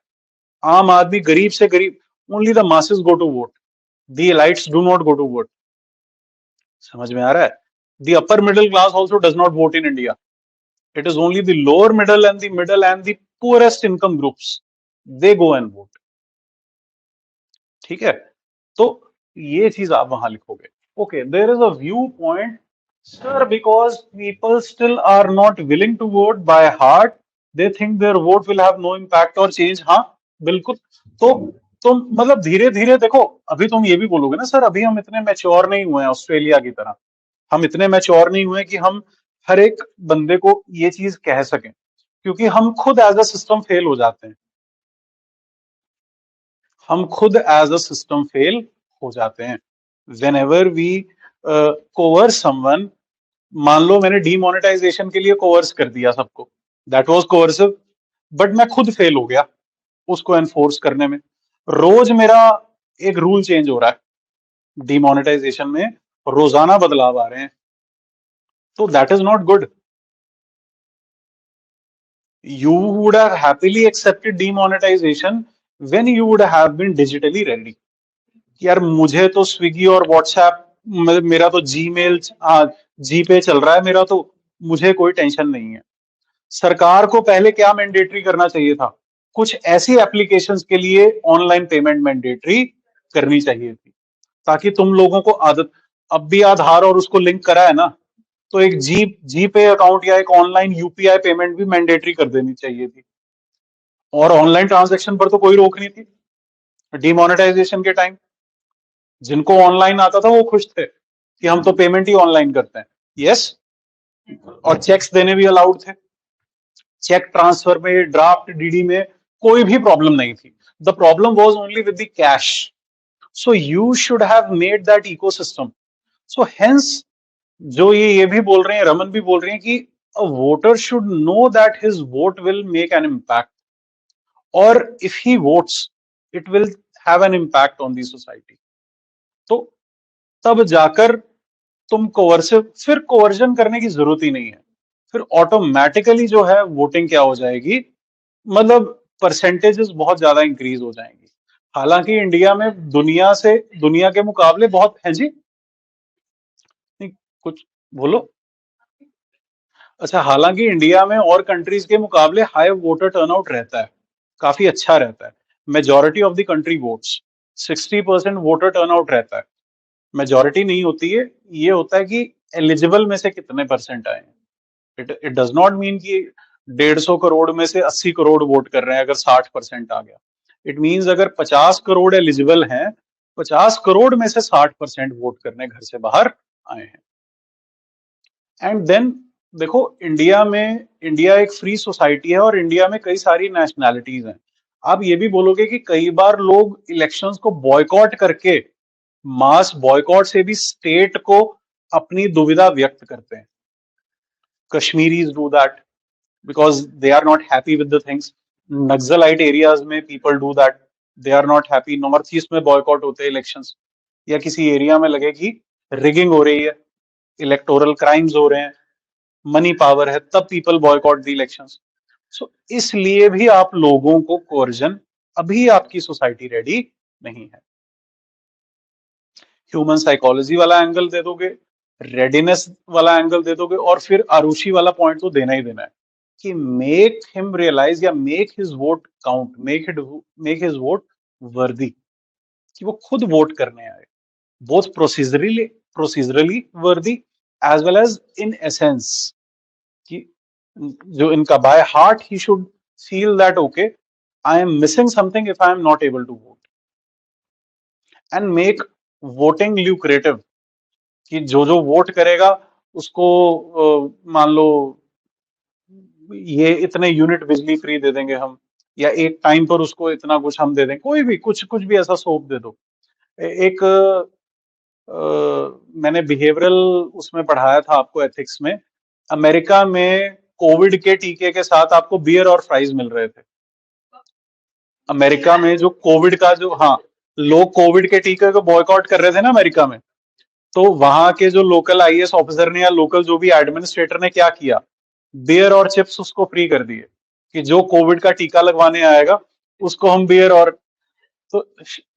आम आदमी, गरीब से गरीब। Only the masses go to vote, the elites do not go to vote. समझ में आ रहा है? The upper middle class also does not vote in India. It is only the lower middle and the poorest income groups, they go and vote. ठीक है? तो ये चीज आप वहां लिखोगे। Okay, there is a view point sir, because people still are not willing to vote by heart, they think their vote will have no impact और change. हाँ, बिल्कुल। तो तुम मतलब धीरे धीरे देखो, अभी तुम ये भी बोलोगे ना सर अभी हम इतने मैच्योर नहीं हुए हैं ऑस्ट्रेलिया की तरह, हम इतने मैच्योर नहीं हुए कि हम हर एक बंदे को ये चीज कह सकें, क्योंकि हम खुद एज अ सिस्टम फेल हो जाते हैं। हम खुद एज अ सिस्टम फेल हो जाते हैं वेन एवर वी कोवर्स समवन। मान लो मैंने डीमोनेटाइजेशन के लिए कोवर्स कर दिया सबको, दैट वाज कोवर्सिव, बट मैं खुद फेल हो गया उसको एनफोर्स करने में। रोज मेरा एक रूल चेंज हो रहा है डीमोनेटाइजेशन में, रोजाना बदलाव आ रहे हैं, तो that is not good. You would have happily accepted demonetization when you would have been digitally ready. यार मुझे तो स्विगी और व्हाट्सएप, मेरा तो जीमेल, जी पे चल रहा है मेरा, तो मुझे कोई टेंशन नहीं है। सरकार को पहले क्या मैंडेटरी करना चाहिए था? कुछ ऐसी एप्लीकेशंस के लिए ऑनलाइन पेमेंट मैंडेटरी करनी चाहिए थी, ताकि तुम लोगों को आदत। अब भी आधार और उसको लिंक करा है ना, तो एक जी पे अकाउंट या एक ऑनलाइन यूपीआई पेमेंट भी मैंडेटरी कर देनी चाहिए थी। और ऑनलाइन ट्रांजैक्शन पर तो कोई रोक नहीं थी डिमोनेटाइजेशन के टाइम। जिनको ऑनलाइन आता था वो खुश थे कि हम तो पेमेंट ही ऑनलाइन करते हैं। यस। और चेक्स देने भी अलाउड थे, चेक ट्रांसफर में, ड्राफ्ट डीडी में कोई भी प्रॉब्लम नहीं थी। The problem was only with the cash. So you should have made that ecosystem. So hence जो ये भी बोल रहे हैं, रमन भी बोल रहे हैं कि a voter should know that his vote will make an impact, और if he votes it will have an impact on the society. तो तब जाकर तुम कोवर्सिव, फिर कोवर्जन करने की जरूरत ही नहीं है, फिर ऑटोमेटिकली जो है वोटिंग क्या हो जाएगी, मतलब परसेंटेजेस बहुत ज्यादा इंक्रीज हो जाएंगी। हालांकि इंडिया में दुनिया के मुकाबले बहुत है जी। नहीं, कुछ बोलो। अच्छा, हालांकि इंडिया में और कंट्रीज के मुकाबले हाई वोटर टर्नआउट रहता है, काफी अच्छा रहता है। Majority of the country votes, 60% voter turnout रहता है। मेजोरिटी नहीं होती है, ये होता है कि एलिजिबल में से कितने परसेंट आए हैं। इट डज नॉट मीन कि 150 करोड़ में से 80 करोड़ वोट कर रहे हैं अगर 60% आ गया। इट मीन्स अगर 50 करोड़ एलिजिबल हैं, 50 करोड़ में से 60% वोट करने घर से बाहर आए हैं। एंड देन देखो, इंडिया एक फ्री सोसाइटी है और इंडिया में कई सारी नेशनैलिटीज हैं। आप ये भी बोलोगे कि कई बार लोग इलेक्शंस को बॉयकॉट करके, मास बॉयकॉट से भी स्टेट को अपनी दुविधा व्यक्त करते हैं। Kashmiris do that because they are not happy with the things. Naxalite areas में people do that. They are not happy, north east में बॉयकॉट होते हैं इलेक्शंस, या किसी एरिया में लगे कि रिगिंग हो रही है, इलेक्टोरल क्राइम्स हो रहे हैं, मनी पावर है, तब पीपल बॉयकॉट द इलेक्शंस। सो इसलिए भी आप लोगों को कोर्जन, अभी आपकी सोसाइटी रेडी नहीं है। ह्यूमन साइकोलॉजी वाला एंगल दे दोगे, रेडीनेस वाला एंगल दे दोगे, और फिर आरुषि वाला पॉइंट तो देना ही देना है कि मेक हिम रियलाइज या make his vote count, make his vote worthy, कि वो खुद वोट करने आए, both procedurally worthy as well as in essence, कि जो इनका बाय हार्ट ही should feel that okay I am missing something if I am not able to vote, and make voting lucrative, कि जो वोट करेगा उसको मान लो ये इतने यूनिट बिजली फ्री दे देंगे हम, या एक टाइम पर उसको इतना कुछ हम दे देंगे, कोई भी कुछ कुछ भी ऐसा सोप दे दो। एक मैंने बिहेवियरल उसमें पढ़ाया था आपको, एथिक्स में, अमेरिका में कोविड के टीके के साथ आपको बियर और फ्राइज मिल रहे थे। अमेरिका में जो कोविड का जो, हाँ, लोग कोविड के टीके को बॉयकॉट कर रहे थे ना अमेरिका में, तो वहां के जो लोकल आईएएस ऑफिसर ने या लोकल जो भी एडमिनिस्ट्रेटर ने क्या किया, बियर और चिप्स उसको फ्री कर दिए, कि जो कोविड का टीका लगवाने आएगा उसको हम बियर और, तो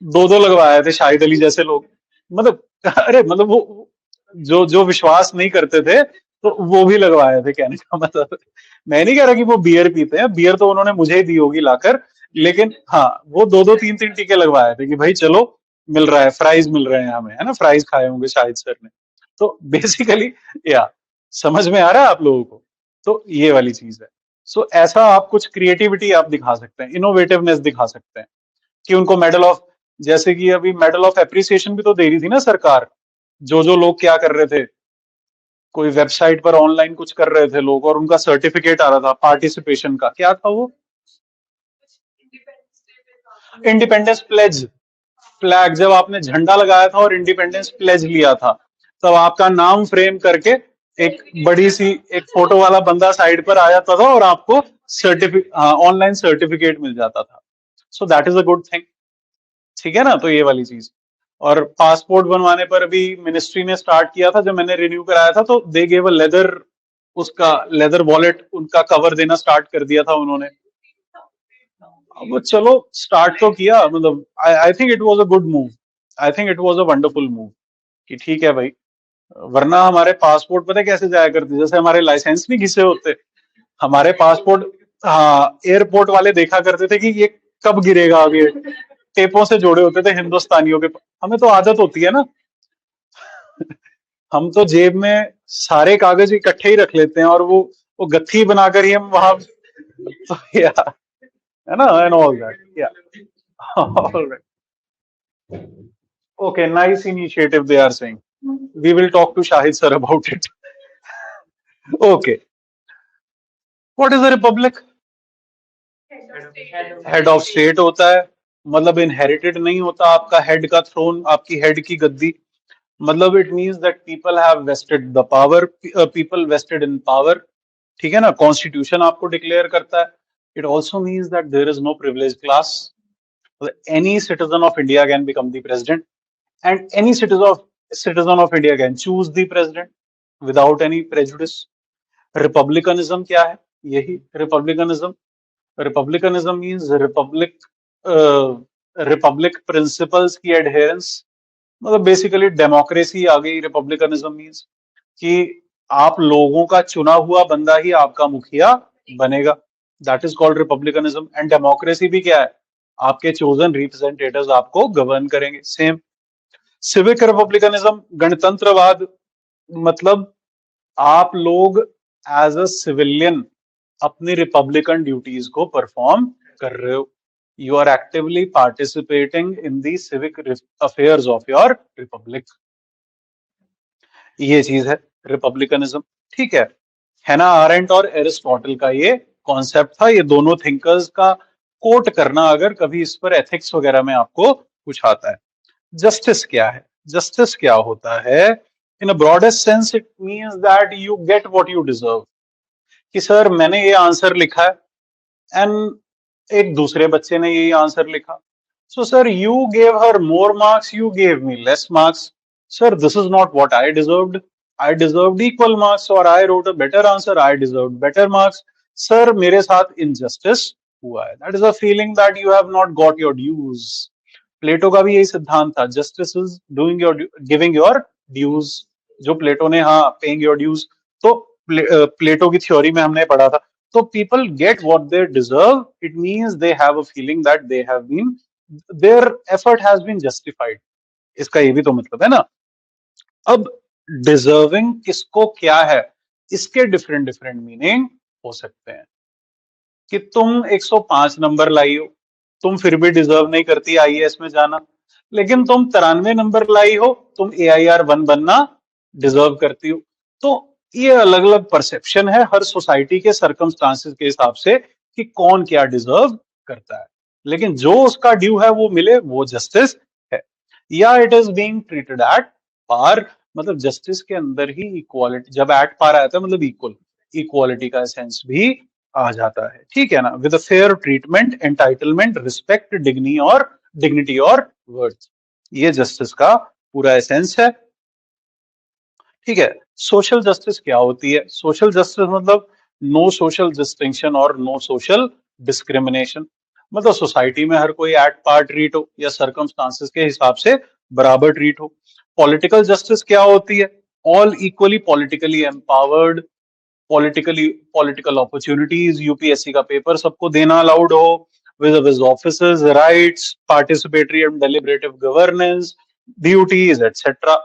दो दो लगवाए थे शाहिद अली जैसे लोग, मतलब अरे मतलब वो जो जो विश्वास नहीं करते थे तो वो भी लगवाए थे, कहने का मतलब। मैं नहीं कह रहा कि वो बियर पीते हैं, बियर तो उन्होंने मुझे ही दी होगी लाकर, लेकिन हाँ वो दो दो तीन तीन टीके लगवाए थे कि भाई चलो मिल रहा है, फ्राइज मिल रहे हैं हमें, है ना, फ्राइज खाए होंगे शाहिद सर ने। तो बेसिकली या समझ में आ रहा है आप लोगों को, तो ये वाली चीज है। सो ऐसा आप कुछ क्रिएटिविटी आप दिखा सकते हैं, इनोवेटिवनेस दिखा सकते हैं, कि उनको मेडल ऑफ, जैसे कि अभी मेडल ऑफ एप्रिसिएशन भी तो दे रही थी ना सरकार, जो जो लोग क्या कर रहे थे, कोई वेबसाइट पर ऑनलाइन कुछ कर रहे थे लोग और उनका सर्टिफिकेट आ रहा था पार्टिसिपेशन का, क्या था वो, इंडिपेंडेंस प्लेज, फ्लैग, जब आपने झंडा लगाया था और इंडिपेंडेंस प्लेज लिया था, तब आपका नाम फ्रेम करके एक बड़ी सी एक फोटो वाला बंदा साइड पर आ जाता था और आपको सर्टिफिकेट, ऑनलाइन सर्टिफिकेट मिल जाता था। So that is a good thing, ठीक है ना। तो ये वाली चीज, और पासपोर्ट बनवाने पर भी मिनिस्ट्री ने स्टार्ट किया था, जब मैंने रिन्यू कराया था तो दे गेव अ लेदर, उसका लेदर वॉलेट उनका कवर देना स्टार्ट कर दिया था उन्होंने। वो चलो स्टार्ट तो किया, मतलब I think it was a good move, I think it was a wonderful move, कि ठीक है भाई, वरना हमारे पासपोर्ट पता है कैसे जाया करते, जैसे हमारे लाइसेंस नहीं घिसे होते, हमारे पासपोर्ट, हाँ, एयरपोर्ट वाले देखा करते थे कि ये कब गिरेगा, अब ये टेपों से जोड़े होते थे हिंदुस्तानियों के। हमें तो आदत होती है ना, हम तो जेब में सारे कागज इकट्ठे ही रख लेते हैं, और वो गत्थी बनाकर ही हम वहां, तो या, है ना, and all that, yeah, alright, okay, nice initiative they are saying, we will talk to Shahid sir about it. Okay, what is a republic? Head of state होता है, मतलब इनहेरिटेड नहीं होता आपका हेड का थ्रोन, आपकी हेड की गद्दी, मतलब it means that people have vested the power, people vested in power, ठीक है ना, कॉन्स्टिट्यूशन आपको डिक्लेयर करता है। It also means that there is no privilege class, any citizen of India can become the president, and any citizen of India can choose the president without any prejudice. Republicanism क्या है? यही republicanism, republicanism means republic principles की adherence, मतलब basically democracy आ गई। Republicanism means कि आप लोगों का चुना हुआ बंदा ही आपका मुखिया बनेगा, that is called republicanism. And democracy भी क्या है? आपके चोजन रिप्रेजेंटेटिव्स आपको गवर्न करेंगे, सेम। सिविक रिपब्लिकनिज्म, गणतंत्रवाद, मतलब आप लोग एज अ सिविलियन अपनी रिपब्लिकन ड्यूटीज को परफॉर्म कर रहे हो, you are actively participating in the civic affairs of your republic, ये चीज है रिपब्लिकनिज्म, ठीक है ना। आरेंट और एरिस्टोटल का ये कॉन्सेप्ट था, ये दोनों थिंकर्स का कोट करना, अगर कभी इस पर एथिक्स वगैरह में आपको कुछ आता है। जस्टिस क्या है? जस्टिस क्या होता है? In a broadest sense it means that you get what you deserve, कि सर मैंने ये आंसर लिखा है एंड एक दूसरे बच्चे ने यही आंसर लिखा, So, sir, you gave her more marks, you gave me less marks. Sir, this is not what I deserved. I deserved equal marks, or I wrote a better answer. I deserved better marks. Sir, मेरे साथ injustice हुआ है. That is a feeling that you have not got your dues. प्लेटो का भी यही सिद्धांत था. Justice is doing your giving your dues. जो प्लेटो ने हाँ paying your dues. तो प्लेटो की थ्योरी में हमने पढ़ा था. So people get what they deserve. It means they have a feeling that they have been their effort has been justified. इसका ये भी तो मतलब है ना. अब डिजर्विंग किसको क्या है, इसके डिफरेंट डिफरेंट मीनिंग हो सकते हैं. कि तुम 105 नंबर लाई हो, तुम फिर भी डिजर्व नहीं करती आईएएस में जाना, लेकिन तुम 93 नंबर लाई हो, तुम AIR 1 बनना डिजर्व करती हो. तो ये अलग अलग परसेप्शन है हर सोसाइटी के सर्कमस्टांसेस के हिसाब से कि कौन क्या डिजर्व करता है. लेकिन जो उसका ड्यू है वो मिले, वो जस्टिस है. या it is being treated at par, मतलब जस्टिस के अंदर ही इक्वालिटी, जब एट पार आता है मतलब इक्वल, इक्वालिटी का सेंस भी आ जाता है. ठीक है ना. With a fair treatment, entitlement, respect, dignity और वर्थ, ये जस्टिस का पूरा एसेंस है. ठीक है. सोशल जस्टिस क्या होती है? सोशल जस्टिस मतलब नो सोशल डिस्टिंक्शन और नो सोशल डिस्क्रिमिनेशन. मतलब सोसाइटी में हर कोई एट पार ट्रीट हो या सर्कमस्टांसेस के हिसाब से बराबर ट्रीट हो. पॉलिटिकल जस्टिस क्या होती है? All equally politically empowered, political opportunities, UPSC का पेपर सबको देना अलाउड हो, with officers, rights, participatory and deliberative governance, duties etcetera.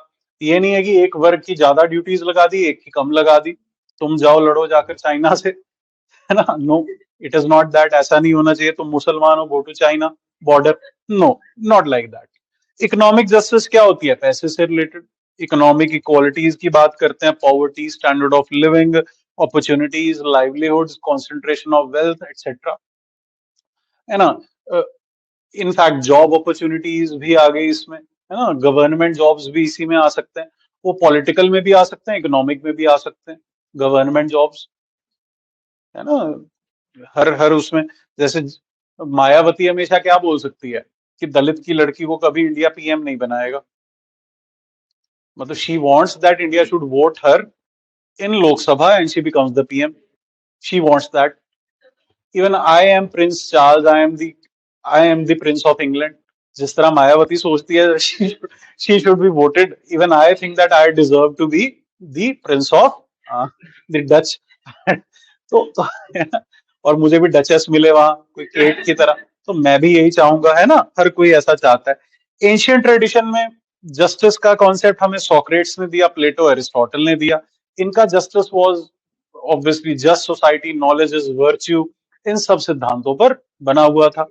ये नहीं है कि एक वर्ग की ज्यादा ड्यूटीज लगा दी, एक की कम लगा दी, तुम जाओ लड़ो जाकर चाइना से, है ना. No, it is not that. ऐसा नहीं होना चाहिए तुम मुसलमान हो, go to China border. No, not like that. Economic justice क्या होती है? पैसे से रिलेटेड इकोनॉमिक इक्वालिटीज की बात करते हैं. Poverty, standard of living, opportunities, livelihoods, concentration of wealth etcetera, है ना. इनफैक्ट जॉब अपॉर्चुनिटीज भी आ गई इसमें, है ना. गवर्नमेंट जॉब्स भी इसी में आ सकते हैं. वो पॉलिटिकल में भी आ सकते हैं, इकोनॉमिक में भी आ सकते हैं गवर्नमेंट जॉब्स, है ना. हर हर उसमें, जैसे मायावती हमेशा क्या बोल सकती है कि दलित की लड़की को कभी इंडिया पीएम नहीं बनाएगा. मतलब she wants that India should vote her in Lok Sabha and she becomes the PM. She wants that. Even I am the prince of England. जिस तरह मायावती सोचती है she should be voted, even I think that I deserve to be the prince of the Dutch. तो और मुझे भी duchess मिले वहां कोई केट की तरह, तो मैं भी यही चाहूंगा, है ना. हर कोई ऐसा चाहता है. एंशियंट ट्रेडिशन में जस्टिस का कॉन्सेप्ट हमें सोक्रेट्स ने दिया, प्लेटो, एरिस्टोटल ने दिया. इनका justice was obviously just society, knowledge is virtue, इन सब सिद्धांतों पर बना हुआ था.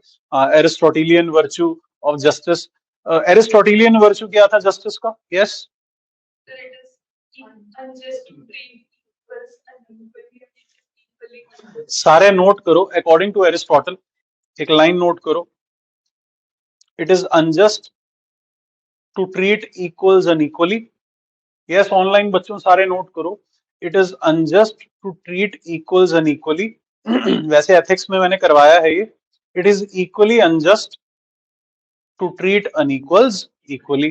Aristotelian virtue of justice, Aristotelian virtue क्या था जस्टिस का? यस. सारे नोट करो. अकॉर्डिंग टू एरिस्टोटल, एक लाइन नोट करो. It is unjust to treat equals unequally. Yes, online बच्चों सारे नोट करो. It is unjust to treat equals unequally. वैसे एथिक्स में मैंने करवाया है ये. It is equally unjust to treat unequals equally.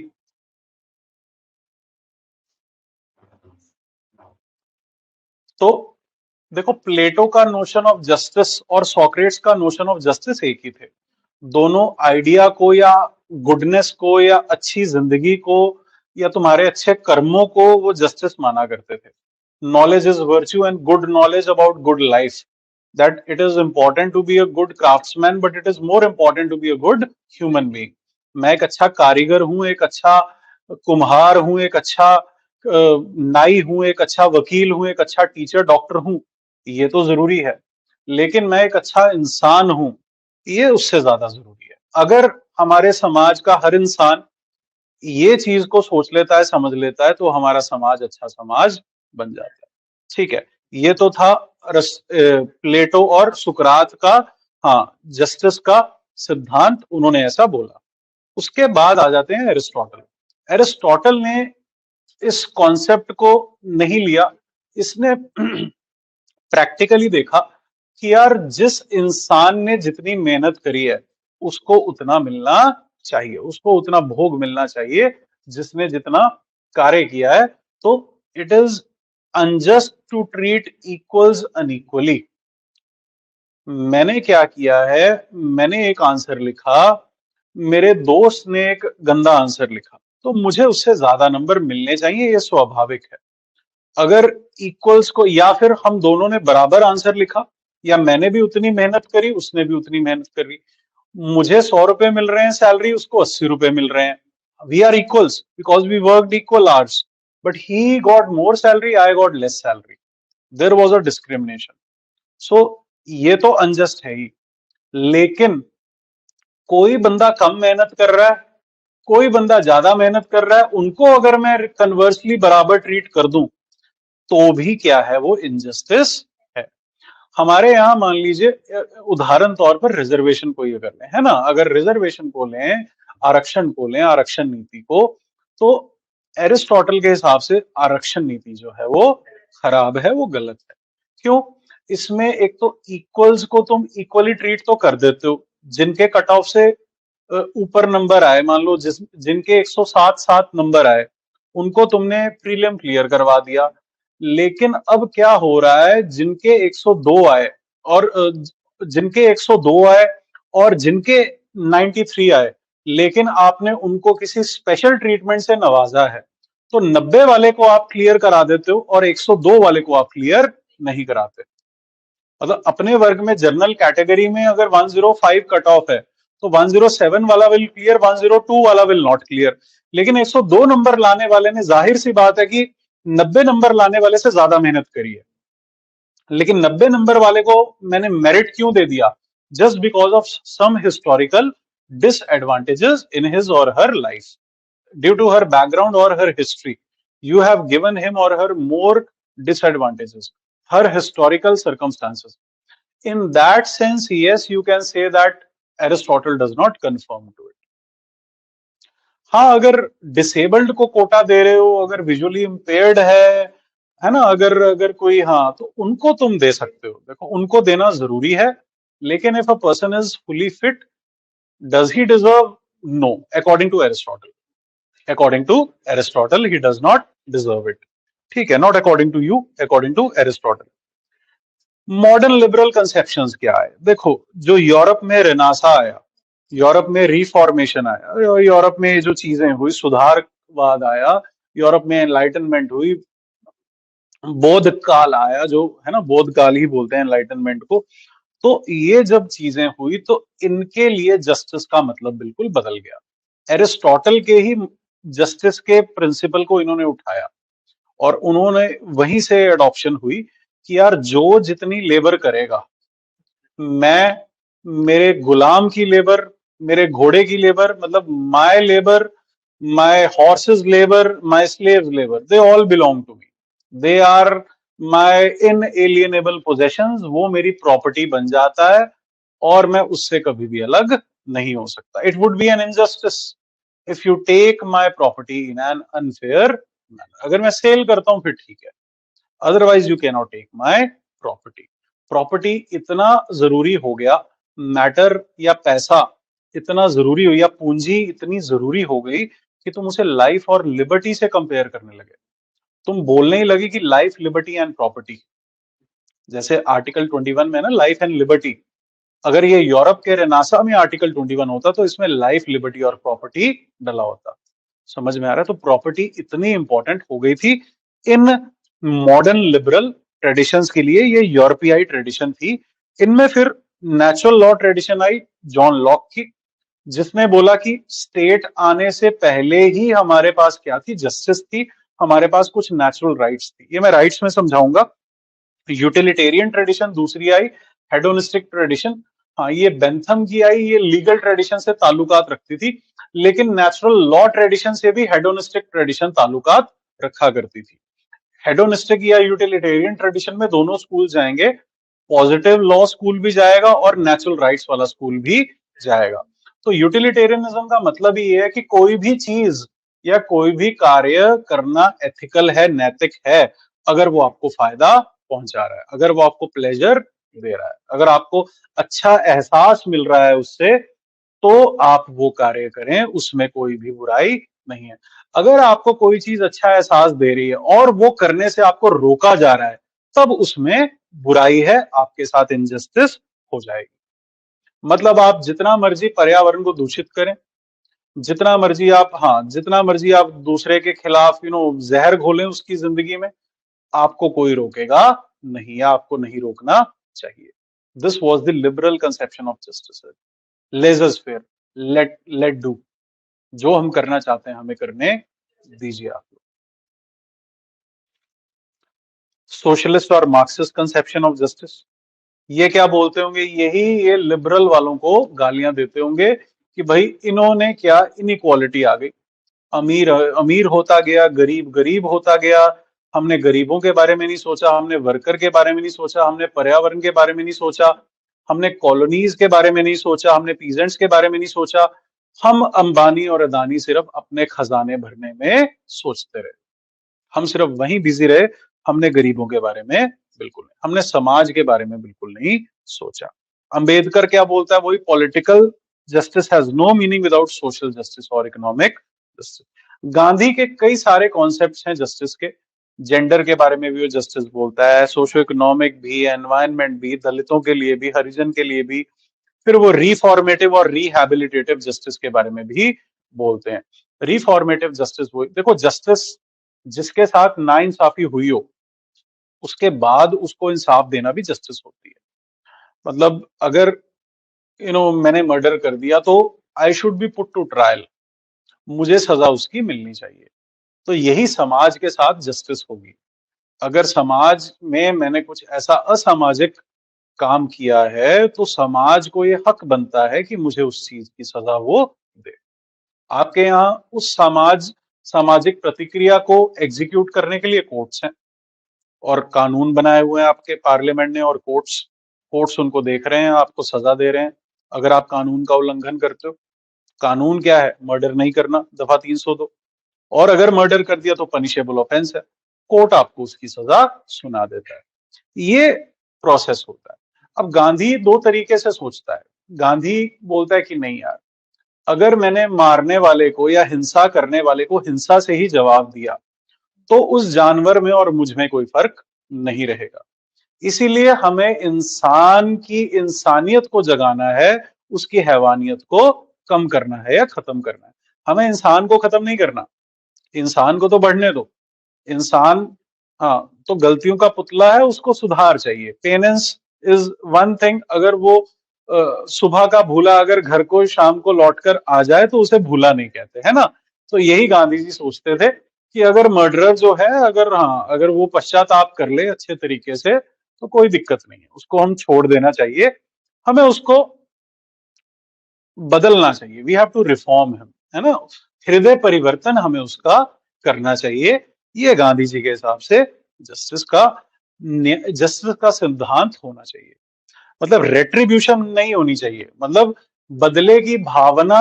तो देखो, प्लेटो का नोशन ऑफ जस्टिस और सोक्रेट्स का नोशन ऑफ जस्टिस एक ही थे. दोनों आइडिया को या गुडनेस को या अच्छी जिंदगी को या तुम्हारे अच्छे कर्मों को वो जस्टिस माना करते थे. Knowledge is virtue and good knowledge about good life. That it is important to be a good craftsman, but it is more important to be a good human being. मैं एक अच्छा कारीगर हूं, एक अच्छा कुम्हार हूं, एक अच्छा नाई हूं, एक अच्छा वकील हूं, एक अच्छा टीचर डॉक्टर हूं, ये तो जरूरी है. लेकिन मैं एक अच्छा इंसान हूं, ये उससे ज्यादा जरूरी है. अगर हमारे समाज का हर इंसान ये चीज को सोच लेता है, समझ लेता है, तो हमारा समाज अच्छा समाज बन जाता है. ठीक है. ये तो था प्लेटो और सुकरात का, हाँ, जस्टिस का सिद्धांत. उन्होंने ऐसा बोला. उसके बाद आ जाते हैं एरिस्टोटल. एरिस्टोटल ने इस कॉन्सेप्ट को नहीं लिया. इसने प्रैक्टिकली देखा कि यार जिस इंसान ने जितनी मेहनत करी है, उसको उतना मिलना चाहिए, उसको उतना भोग मिलना चाहिए जिसने जितना कार्य किया है। तो it is unjust to treat equals unequally. मैंने क्या किया है, मैंने एक आंसर लिखा, मेरे दोस्त ने एक गंदा आंसर लिखा, तो मुझे उससे ज्यादा नंबर मिलने चाहिए, ये स्वाभाविक है। अगर इक्वल्स को, या फिर हम दोनों ने बराबर आंसर लिखा, या मैंने भी उतनी मेहनत करी, उसने भी उतनी मेहनत करी, मुझे 100 रुपए मिल रहे हैं सैलरी, उसको 80 रुपए मिल रहे हैं, we are equals because we worked equal hours, but he got more salary, I got less salary, there was a discrimination. So ये तो अनजस्ट है ही। लेकिन कोई बंदा कम मेहनत कर रहा है, कोई बंदा ज्यादा मेहनत कर रहा है, उनको अगर मैं कन्वर्सली बराबर ट्रीट कर दूं, तो भी क्या है, वो इनजस्टिस है। हमारे यहाँ मान लीजिए, उदाहरण तौर पर रिजर्वेशन को ये कर लें, है ना, अगर रिजर्वेशन को लें, आरक्षण को लें, आरक्षण नीति को, तो एरिस्टोटल के हिसाब से आरक्षण नीति जो है वो खराब है, वो गलत है। क्यों? इसमें एक तो इक्वल्स को तुम इक्वली ट्रीट तो कर देते हो, जिनके कट ऑफ से ऊपर नंबर आए, मान लो जिनके 107 नंबर आए, उनको तुमने प्रीलिम क्लियर करवा दिया। लेकिन अब क्या हो रहा है, जिनके 102 आए, और जिनके 102 आए और जिनके 93 आए, लेकिन आपने उनको किसी स्पेशल ट्रीटमेंट से नवाजा है, तो 90 वाले को आप क्लियर करा देते हो और 102 वाले को आप क्लियर नहीं कराते। मतलब अपने वर्ग में जनरल कैटेगरी में अगर 105 कट ऑफ है, तो 107 वाला विल क्लियर, 102 वाला विल नॉट क्लियर। लेकिन 102 नंबर लाने वाले ने, जाहिर सी बात है कि 90 नंबर लाने वाले से ज्यादा मेहनत करी है, लेकिन 90 नंबर वाले को मैंने मेरिट क्यों दे दिया? Just because of some historical disadvantages in his or her life, due to her background or her history, you have given him or her more disadvantages, her historical circumstances. In that sense, yes, you can say that Aristotle does not conform to it. हाँ, अगर disabled को कोटा दे रहे हो, अगर visually impaired है ना, अगर अगर कोई, हाँ, तो उनको तुम दे सकते हो, देखो उनको देना जरूरी है। लेकिन if a person is fully fit, does he deserve? No, according to Aristotle, according to Aristotle he does not deserve it. ठीक है, not according to you, according to Aristotle. Modern liberal conceptions क्या है? देखो, जो Europe में Renaissance आया, Europe में reformation आया, यूरोप में जो चीजें हुई, सुधारवाद आया, यूरोप में एनलाइटनमेंट हुई, बौद्ध काल आया, जो है ना, बौद्ध काल ही बोलते हैं एनलाइटनमेंट को। तो ये जब चीजें हुई, तो इनके लिए जस्टिस का मतलब बिल्कुल बदल गया। एरिस्टोटल के ही जस्टिस के प्रिंसिपल को इन्होंने उठाया, और उन्होंने वहीं से एडॉप्शन हुई कि यार, जो जितनी लेबर करेगा, मैं, मेरे गुलाम की लेबर, मेरे घोड़े की लेबर, मतलब my labour, my horses labour, my slaves labour, they all belong to me, they are my inalienable possessions, वो मेरी प्रॉपर्टी बन जाता है, और मैं उससे कभी भी अलग नहीं हो सकता। It would be an injustice if you take my property in an unfair manner. अगर मैं सेल करता हूं फिर ठीक है, otherwise you can not take my property. Property इतना जरूरी हो गया, मैटर या पैसा इतना जरूरी हो, या पूंजी इतनी जरूरी हो गई कि तुम उसे लाइफ और लिबर्टी से कंपेयर करने लगे। तुम बोलने ही लगे कि लाइफ, लिबर्टी एंड प्रॉपर्टी। जैसे आर्टिकल 21 में ना, लाइफ एंड लिबर्टी, अगर ये यूरोप के रेनासा में आर्टिकल 21 होता, तो इसमें लाइफ, लिबर्टी और प्रॉपर्टी डला होता। समझ में आ रहा है? तो प्रॉपर्टी इतनी इंपॉर्टेंट हो गई थी इन मॉडर्न लिबरल ट्रेडिशंस के लिए, ये यूरोपियाई ट्रेडिशन थी। इनमें फिर नेचुरल लॉ ट्रेडिशन आई, जॉन लॉक की, जिसने बोला कि स्टेट आने से पहले ही हमारे पास क्या थी? जस्टिस थी, हमारे पास कुछ नेचुरल राइट्स थी। ये मैं राइट्स में समझाऊंगा। यूटिलिटेरियन ट्रेडिशन दूसरी आई, हेडोनिस्टिक ट्रेडिशन, हाँ, ये बेंथम की आई, ये लीगल ट्रेडिशन से ताल्लुकात रखती थी। लेकिन नेचुरल लॉ ट्रेडिशन से भी हेडोनिस्टिक ट्रेडिशन ताल्लुकात रखा करती थी। हेडोनिस्टिक या यूटिलिटेरियन ट्रेडिशन में दोनों स्कूल जाएंगे, पॉजिटिव लॉ स्कूल भी जाएगा और नेचुरल राइट्स वाला स्कूल भी जाएगा। तो यूटिलिटेरियनिज्म का मतलब ये है कि कोई भी चीज या कोई भी कार्य करना एथिकल है, नैतिक है, अगर वो आपको फायदा पहुंचा रहा है, अगर वो आपको प्लेजर दे रहा है, अगर आपको अच्छा एहसास मिल रहा है उससे, तो आप वो कार्य करें, उसमें कोई भी बुराई नहीं है। अगर आपको कोई चीज अच्छा एहसास दे रही है और वो करने से आपको रोका जा रहा है, तब उसमें बुराई है, आपके साथ इनजस्टिस हो जाएगी। मतलब आप जितना मर्जी पर्यावरण को दूषित करें, जितना मर्जी आप दूसरे के खिलाफ जहर घोलें उसकी जिंदगी में, आपको कोई रोकेगा नहीं, आपको नहीं रोकना चाहिए। This was the liberal conception of justice. Laissez faire, let let do, जो हम करना चाहते हैं हमें करने दीजिए आप लोग। सोशलिस्ट और मार्क्सिस्ट कंसेप्शन ऑफ जस्टिस, ये क्या बोलते होंगे, यही ये लिबरल वालों को गालियां देते होंगे कि भाई इन्होंने क्या इनइक्वालिटी आ गई, अमीर अमीर होता गया, गरीब गरीब होता गया। हमने गरीबों के बारे में नहीं सोचा, हमने वर्कर के बारे में नहीं सोचा, हमने पर्यावरण के बारे में नहीं सोचा, हमने कॉलोनीज के बारे में नहीं सोचा, हमने पीजेंट्स के बारे में नहीं सोचा। हम अंबानी और अदानी सिर्फ अपने खजाने भरने में सोचते रहे, हम सिर्फ वहीं बिजी रहे। हमने गरीबों के बारे में बिल्कुल नहीं, हमने समाज के बारे में बिल्कुल नहीं सोचा। अंबेडकर क्या बोलता है, वही political justice has no meaning without social justice और इकोनॉमिक जस्टिस। गांधी के कई सारे कॉन्सेप्ट्स हैं जस्टिस के, जेंडर के बारे में भी वो जस्टिस बोलता है, सोशो इकोनॉमिक भी, एनवायरनमेंट भी, दलितों के लिए भी, हरिजन के लिए भी। फिर वो रिफॉर्मेटिव और रिहैबिलिटेटिव जस्टिस के बारे में भी बोलते हैं। रिफॉर्मेटिव जस्टिस, वो देखो, जस्टिस जिसके साथ नाइंसाफी हुई हो उसके बाद उसको इंसाफ देना भी जस्टिस होती है। मतलब अगर मैंने मर्डर कर दिया तो I should be put to trial, मुझे सजा उसकी मिलनी चाहिए। तो यही समाज के साथ जस्टिस होगी। अगर समाज में मैंने कुछ ऐसा असामाजिक काम किया है तो समाज को ये हक बनता है कि मुझे उस चीज की सजा वो दे। आपके यहाँ उस सामाजिक प्रतिक्रिया को एग्जीक्यूट करने के लिए कोर्ट्स हैं और कानून बनाए हुए हैं आपके पार्लियामेंट ने, और कोर्ट्स कोर्ट्स उनको देख रहे हैं, आपको सजा दे रहे हैं अगर आप कानून का उल्लंघन करते हो। कानून क्या है, मर्डर नहीं करना, दफा 302। और अगर मर्डर कर दिया तो पनिशेबल ऑफेंस है, कोर्ट आपको उसकी सजा सुना देता है। ये प्रोसेस होता है। अब गांधी दो तरीके से सोचता है। गांधी बोलता है कि नहीं यार, अगर मैंने मारने वाले को या हिंसा करने वाले को हिंसा से ही जवाब दिया तो उस जानवर में और मुझ में कोई फर्क नहीं रहेगा। इसीलिए हमें इंसान की इंसानियत को जगाना है, उसकी हैवानियत को कम करना है या खत्म करना है। हमें इंसान को खत्म नहीं करना, इंसान को तो बढ़ने दो। इंसान, हाँ, तो गलतियों का पुतला है, उसको सुधार चाहिए। Penance is one thing. अगर वो सुबह का भूला अगर घर को शाम को लौट कर आ जाए तो उसे भूला नहीं कहते, है ना। तो यही गांधी जी सोचते थे कि अगर मर्डरर जो है, अगर वो पश्चाताप कर ले अच्छे तरीके से तो कोई दिक्कत नहीं है, उसको हम छोड़ देना चाहिए, हमें उसको बदलना चाहिए। We have to reform him, है ना। हृदय परिवर्तन हमें उसका करना चाहिए। ये गांधी जी के हिसाब से जस्टिस का जस्टिस का सिद्धांत होना चाहिए। मतलब रेट्रीब्यूशन नहीं होनी चाहिए, मतलब बदले की भावना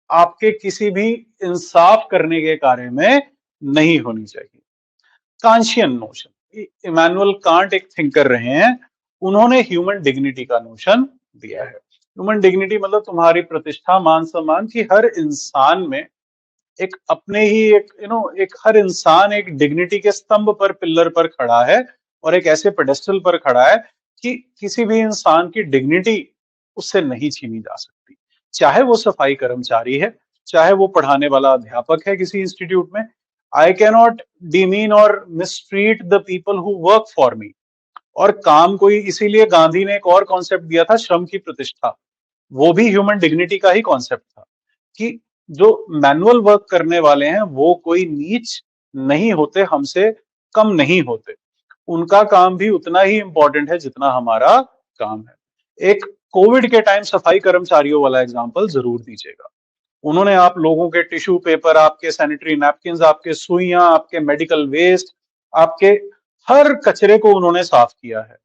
आपके किसी भी इंसाफ करने के कार्य में नहीं होनी चाहिए। कांशियन नोशन, इमैनुअल कांट एक थिंकर रहे हैं, उन्होंने ह्यूमन डिग्निटी का नोशन दिया है। ह्यूमन डिग्निटी मतलब तुम्हारी प्रतिष्ठा, मान सम्मान, की हर इंसान में एक अपने ही एक एक हर इंसान एक डिग्निटी के स्तंभ पर, पिल्लर पर खड़ा है और एक ऐसे पेडेस्टल पर खड़ा है कि किसी भी इंसान की डिग्निटी उससे नहीं छीनी जा सकती। चाहे वो सफाई कर्मचारी है, चाहे वो पढ़ाने वाला अध्यापक है किसी इंस्टीट्यूट में। आई कैन नॉट डिमीन और mistreat the people who work for me. और काम कोई, इसीलिए गांधी ने एक और कॉन्सेप्ट दिया था, श्रम की प्रतिष्ठा। वो भी ह्यूमन डिग्निटी का ही कॉन्सेप्ट था कि जो मैनुअल वर्क करने वाले हैं वो कोई नीच नहीं होते, हमसे कम नहीं होते, उनका काम भी उतना ही इंपॉर्टेंट है जितना हमारा काम है। एक कोविड के टाइम सफाई कर्मचारियों वाला एग्जांपल जरूर दीजिएगा। उन्होंने आप लोगों के टिश्यू पेपर, आपके सैनिटरी नैपकिन, आपके सुइयां, आपके मेडिकल वेस्ट, आपके हर कचरे को उन्होंने साफ किया है,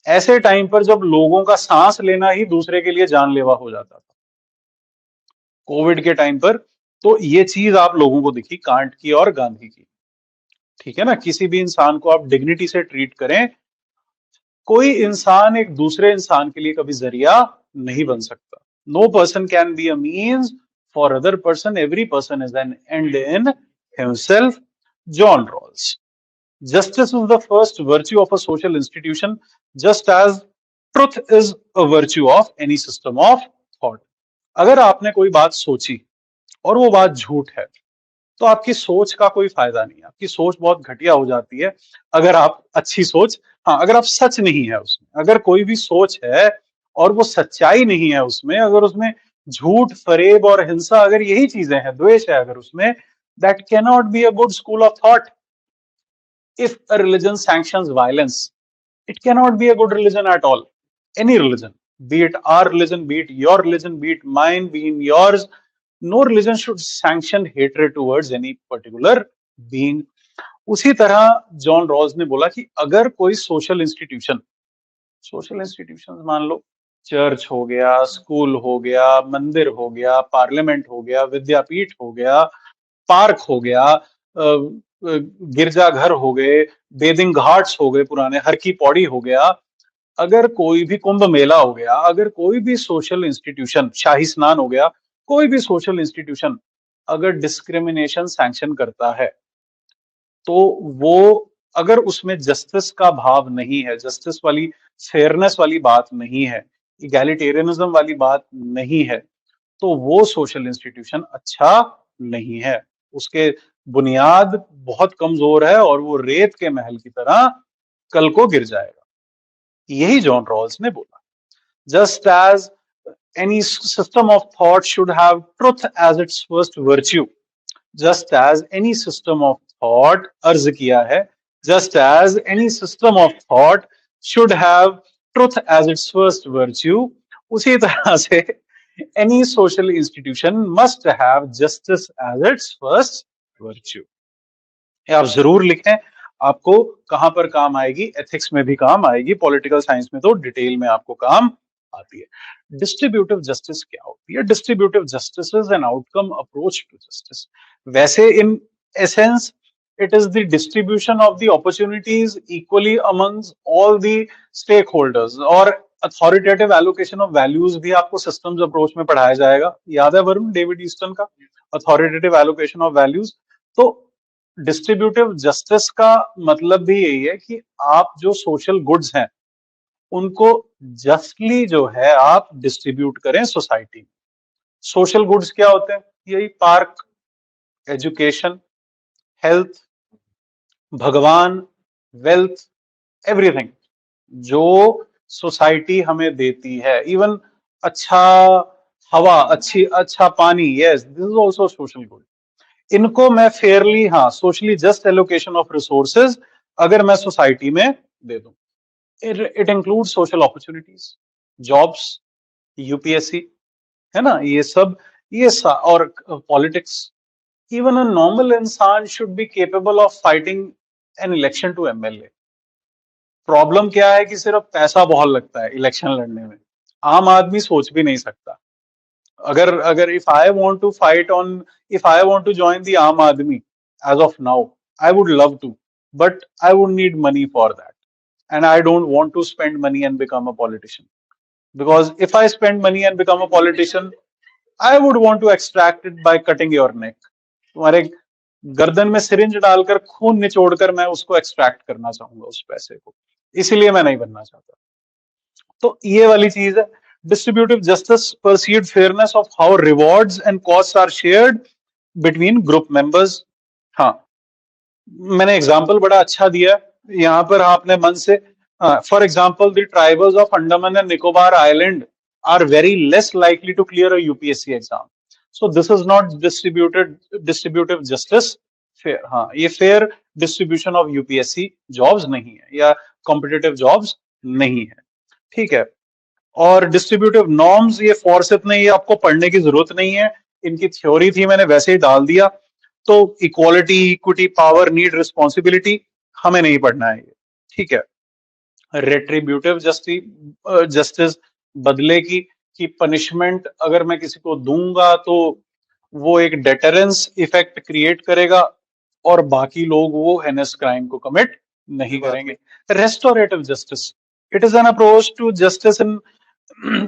ऐसे टाइम पर जब लोगों का सांस लेना ही दूसरे के लिए जानलेवा हो जाता था, कोविड के टाइम पर। तो ये चीज आप लोगों को दिखी कांट की और गांधी की, ठीक है ना। किसी भी इंसान को आप डिग्निटी से ट्रीट करें, कोई इंसान एक दूसरे इंसान के लिए कभी जरिया नहीं बन सकता। No person can be a means for other person. Every person is an end in himself. John Rawls. Justice is the first virtue of a social institution, just as truth is a virtue of any system of thought. अगर आपने कोई बात सोची और वो बात झूठ है, तो आपकी सोच का कोई फायदा नहीं है। आपकी सोच बहुत घटिया हो जाती है। अगर आप अच्छी सोच, हाँ, अगर आप सच नहीं है उसमें, अगर कोई भी सोच है और वो सच्चाई नहीं है उसमें, अगर उसमें झूठ, फरेब और हिंसा, अगर यही चीजें हैं, द्वेष है अगर उसमें, that can not B a good school of thought. If a religion sanctions violence, it cannot be a good religion at all. Any religion, be it our religion, be it your religion, be it mine, be it yours, no religion should sanction hatred towards any particular being. उसी तरह John Rawls ने बोला कि अगर कोई social institution मान लो, church हो गया, स्कूल हो गया, मंदिर हो गया, पार्लियामेंट हो गया, विद्यापीठ हो गया, पार्क हो गया, गिरजाघर हो गए, बेदिंग घाट्स हो गए पुराने, हर की पौड़ी हो गया, अगर कोई भी कुंभ मेला हो गया, अगर कोई भी सोशल इंस्टीट्यूशन, शाही स्नान हो गया, कोई भी सोशल इंस्टीट्यूशन अगर डिस्क्रिमिनेशन सैंक्शन करता है, तो वो, अगर उसमें जस्टिस का भाव नहीं है, जस्टिस वाली, फेयरनेस वाली बात नहीं है, इगैलिटेरियनिज्म वाली बात नहीं है, तो वो सोशल इंस्टीट्यूशन अच्छा नहीं है। उसके बुनियाद बहुत कमजोर है और वो रेत के महल की तरह कल को गिर जाएगा। यही जॉन रॉल्स ने बोला। Just as any system of thought should have truth as its first virtue, just as any system of thought, अर्ज किया है, just as any system of thought should have truth as its first virtue, उसी तरह से any social institution must have justice as its first virtue. ये आप जरूर लिखें, आपको कहां पर काम आएगी, एथिक्स में भी काम आएगी, पॉलिटिकल साइंस में तो डिटेल में आपको काम आती है। डिस्ट्रीब्यूटिव जस्टिस क्या होती है? Distributive justice is an outcome approach to justice. वैसे in essence it is the distribution of the opportunities equally amongst all the stakeholders, और अथॉरिटेटिव एलोकेशन ऑफ वैल्यूज भी आपको सिस्टम्स अप्रोच में पढ़ाया जाएगा। याद है वरुण, डेविड ईस्टन का अथॉरिटेटिव एलोकेशन ऑफ वैल्यूज? तो डिस्ट्रीब्यूटिव जस्टिस का मतलब भी यही है कि आप जो सोशल गुड्स हैं उनको जस्टली जो है आप डिस्ट्रीब्यूट करें सोसाइटी में। सोशल गुड्स क्या होते हैं? यही पार्क, एजुकेशन, हेल्थ, भगवान, वेल्थ, एवरीथिंग जो सोसाइटी हमें देती है, इवन अच्छा हवा, अच्छा पानी, yes, this is also social good. इनको मैं फेयरली, हाँ, socially just allocation of resources अगर मैं सोसाइटी में दे दूं, it include social opportunities, jobs, UPSC, है ना, ये सब, और पॉलिटिक्स। इवन अ नॉर्मल इंसान should be capable of fighting an election to MLA. Problem क्या है कि सिर्फ पैसा बहुत लगता है इलेक्शन लड़ने में, आम आदमी सोच भी नहीं सकता। अगर अगर if I want to fight on, if I want to join the Aam Aadmi as of now, I would love to, but I would need money for that, and I don't want to spend money and become a politician, because if I spend money and become a politician, I would want to extract it by cutting your neck. तुम्हारे गर्दन में syringe डालकर खून निचोड़कर मैं उसको extract करना चाहूंगा उस पैसे को, इसीलिए मैं नहीं बनना चाहता। तो ये वाली चीज है। Distributive justice perceived fairness of how rewards and cost are shared between group members. हाँ, मैंने एग्जांपल बड़ा अच्छा दिया यहाँ पर, आपने मन से, for example the tribals of Andaman and Nicobar island are very less likely to clear a UPSC exam, so this is not distributive justice fair. हाँ, ये fair distribution of UPSC jobs नहीं है या कॉम्पिटिटिव जॉब्स नहीं है, ठीक है। और डिस्ट्रीब्यूटिव नॉर्म्स, ये फोर्स इतने, ये आपको पढ़ने की जरूरत नहीं है, इनकी थ्योरी थी, मैंने वैसे ही डाल दिया। तो equality, equity, power, need, responsibility हमें नहीं पढ़ना है ये, ठीक है। रेट्रीब्यूटिव जस्टिस, बदले की, कि पनिशमेंट अगर मैं किसी को दूंगा तो वो एक डेटरेंस इफेक्ट क्रिएट करेगा और बाकी लोग वो हेनस क्राइम को कमिट नहीं करेंगे। Restorative justice, it is an approach to justice in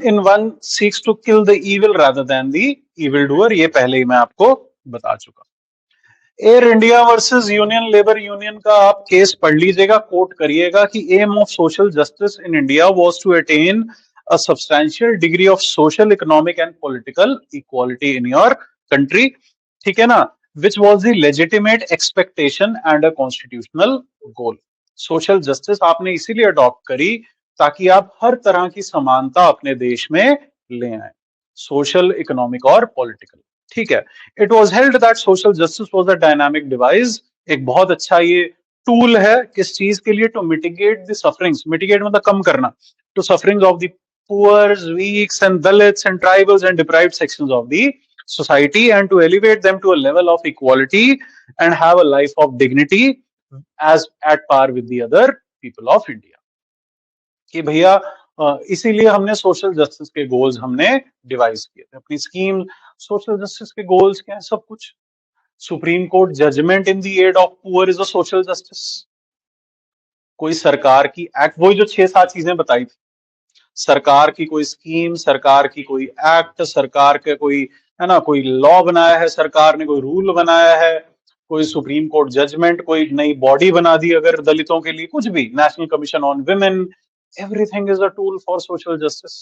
in one seeks to kill the evil rather than the evil doer, ये पहले ही मैं आपको बता चुका। Air India versus union labour union का आप केस पढ़ लीजिएगा, कोट करिएगा कि aim of social justice in India was to attain a substantial degree of social, economic and political equality in your country, ठीक है ना, which was the legitimate expectation and a constitutional goal. Social justice आपने इसीलिए adopt करी ताकि आप हर तरह की समानता अपने देश में ले आए, सोशल, इकोनॉमिक और पॉलिटिकल, ठीक है। It was held that social justice was a dynamic device, एक बहुत अच्छा ये टूल है किस चीज के लिए, to mitigate the sufferings, mitigate मतलब कम करना, to sufferings of the poor, weaks and Dalits and tribals and deprived sections of the society, and to elevate them to a level of equality and have a life of dignity as at par with the other people of India। कि भैया इसीलिए हमने social justice के goals हमने devise किए थे अपनी scheme. Social justice के गोल्स क्या है, सब कुछ, supreme court judgement in the aid of poor is a social justice. कोई सरकार की एक्ट, वही जो 6-7 चीजें बताई थी, सरकार की कोई स्कीम, सरकार की कोई एक्ट, सरकार के कोई, है ना, कोई लॉ बनाया है सरकार ने, कोई रूल बनाया है, कोई सुप्रीम कोर्ट जजमेंट, कोई नई बॉडी बना दी अगर दलितों के लिए, कुछ भी, national commission on women, everything is a tool for social justice.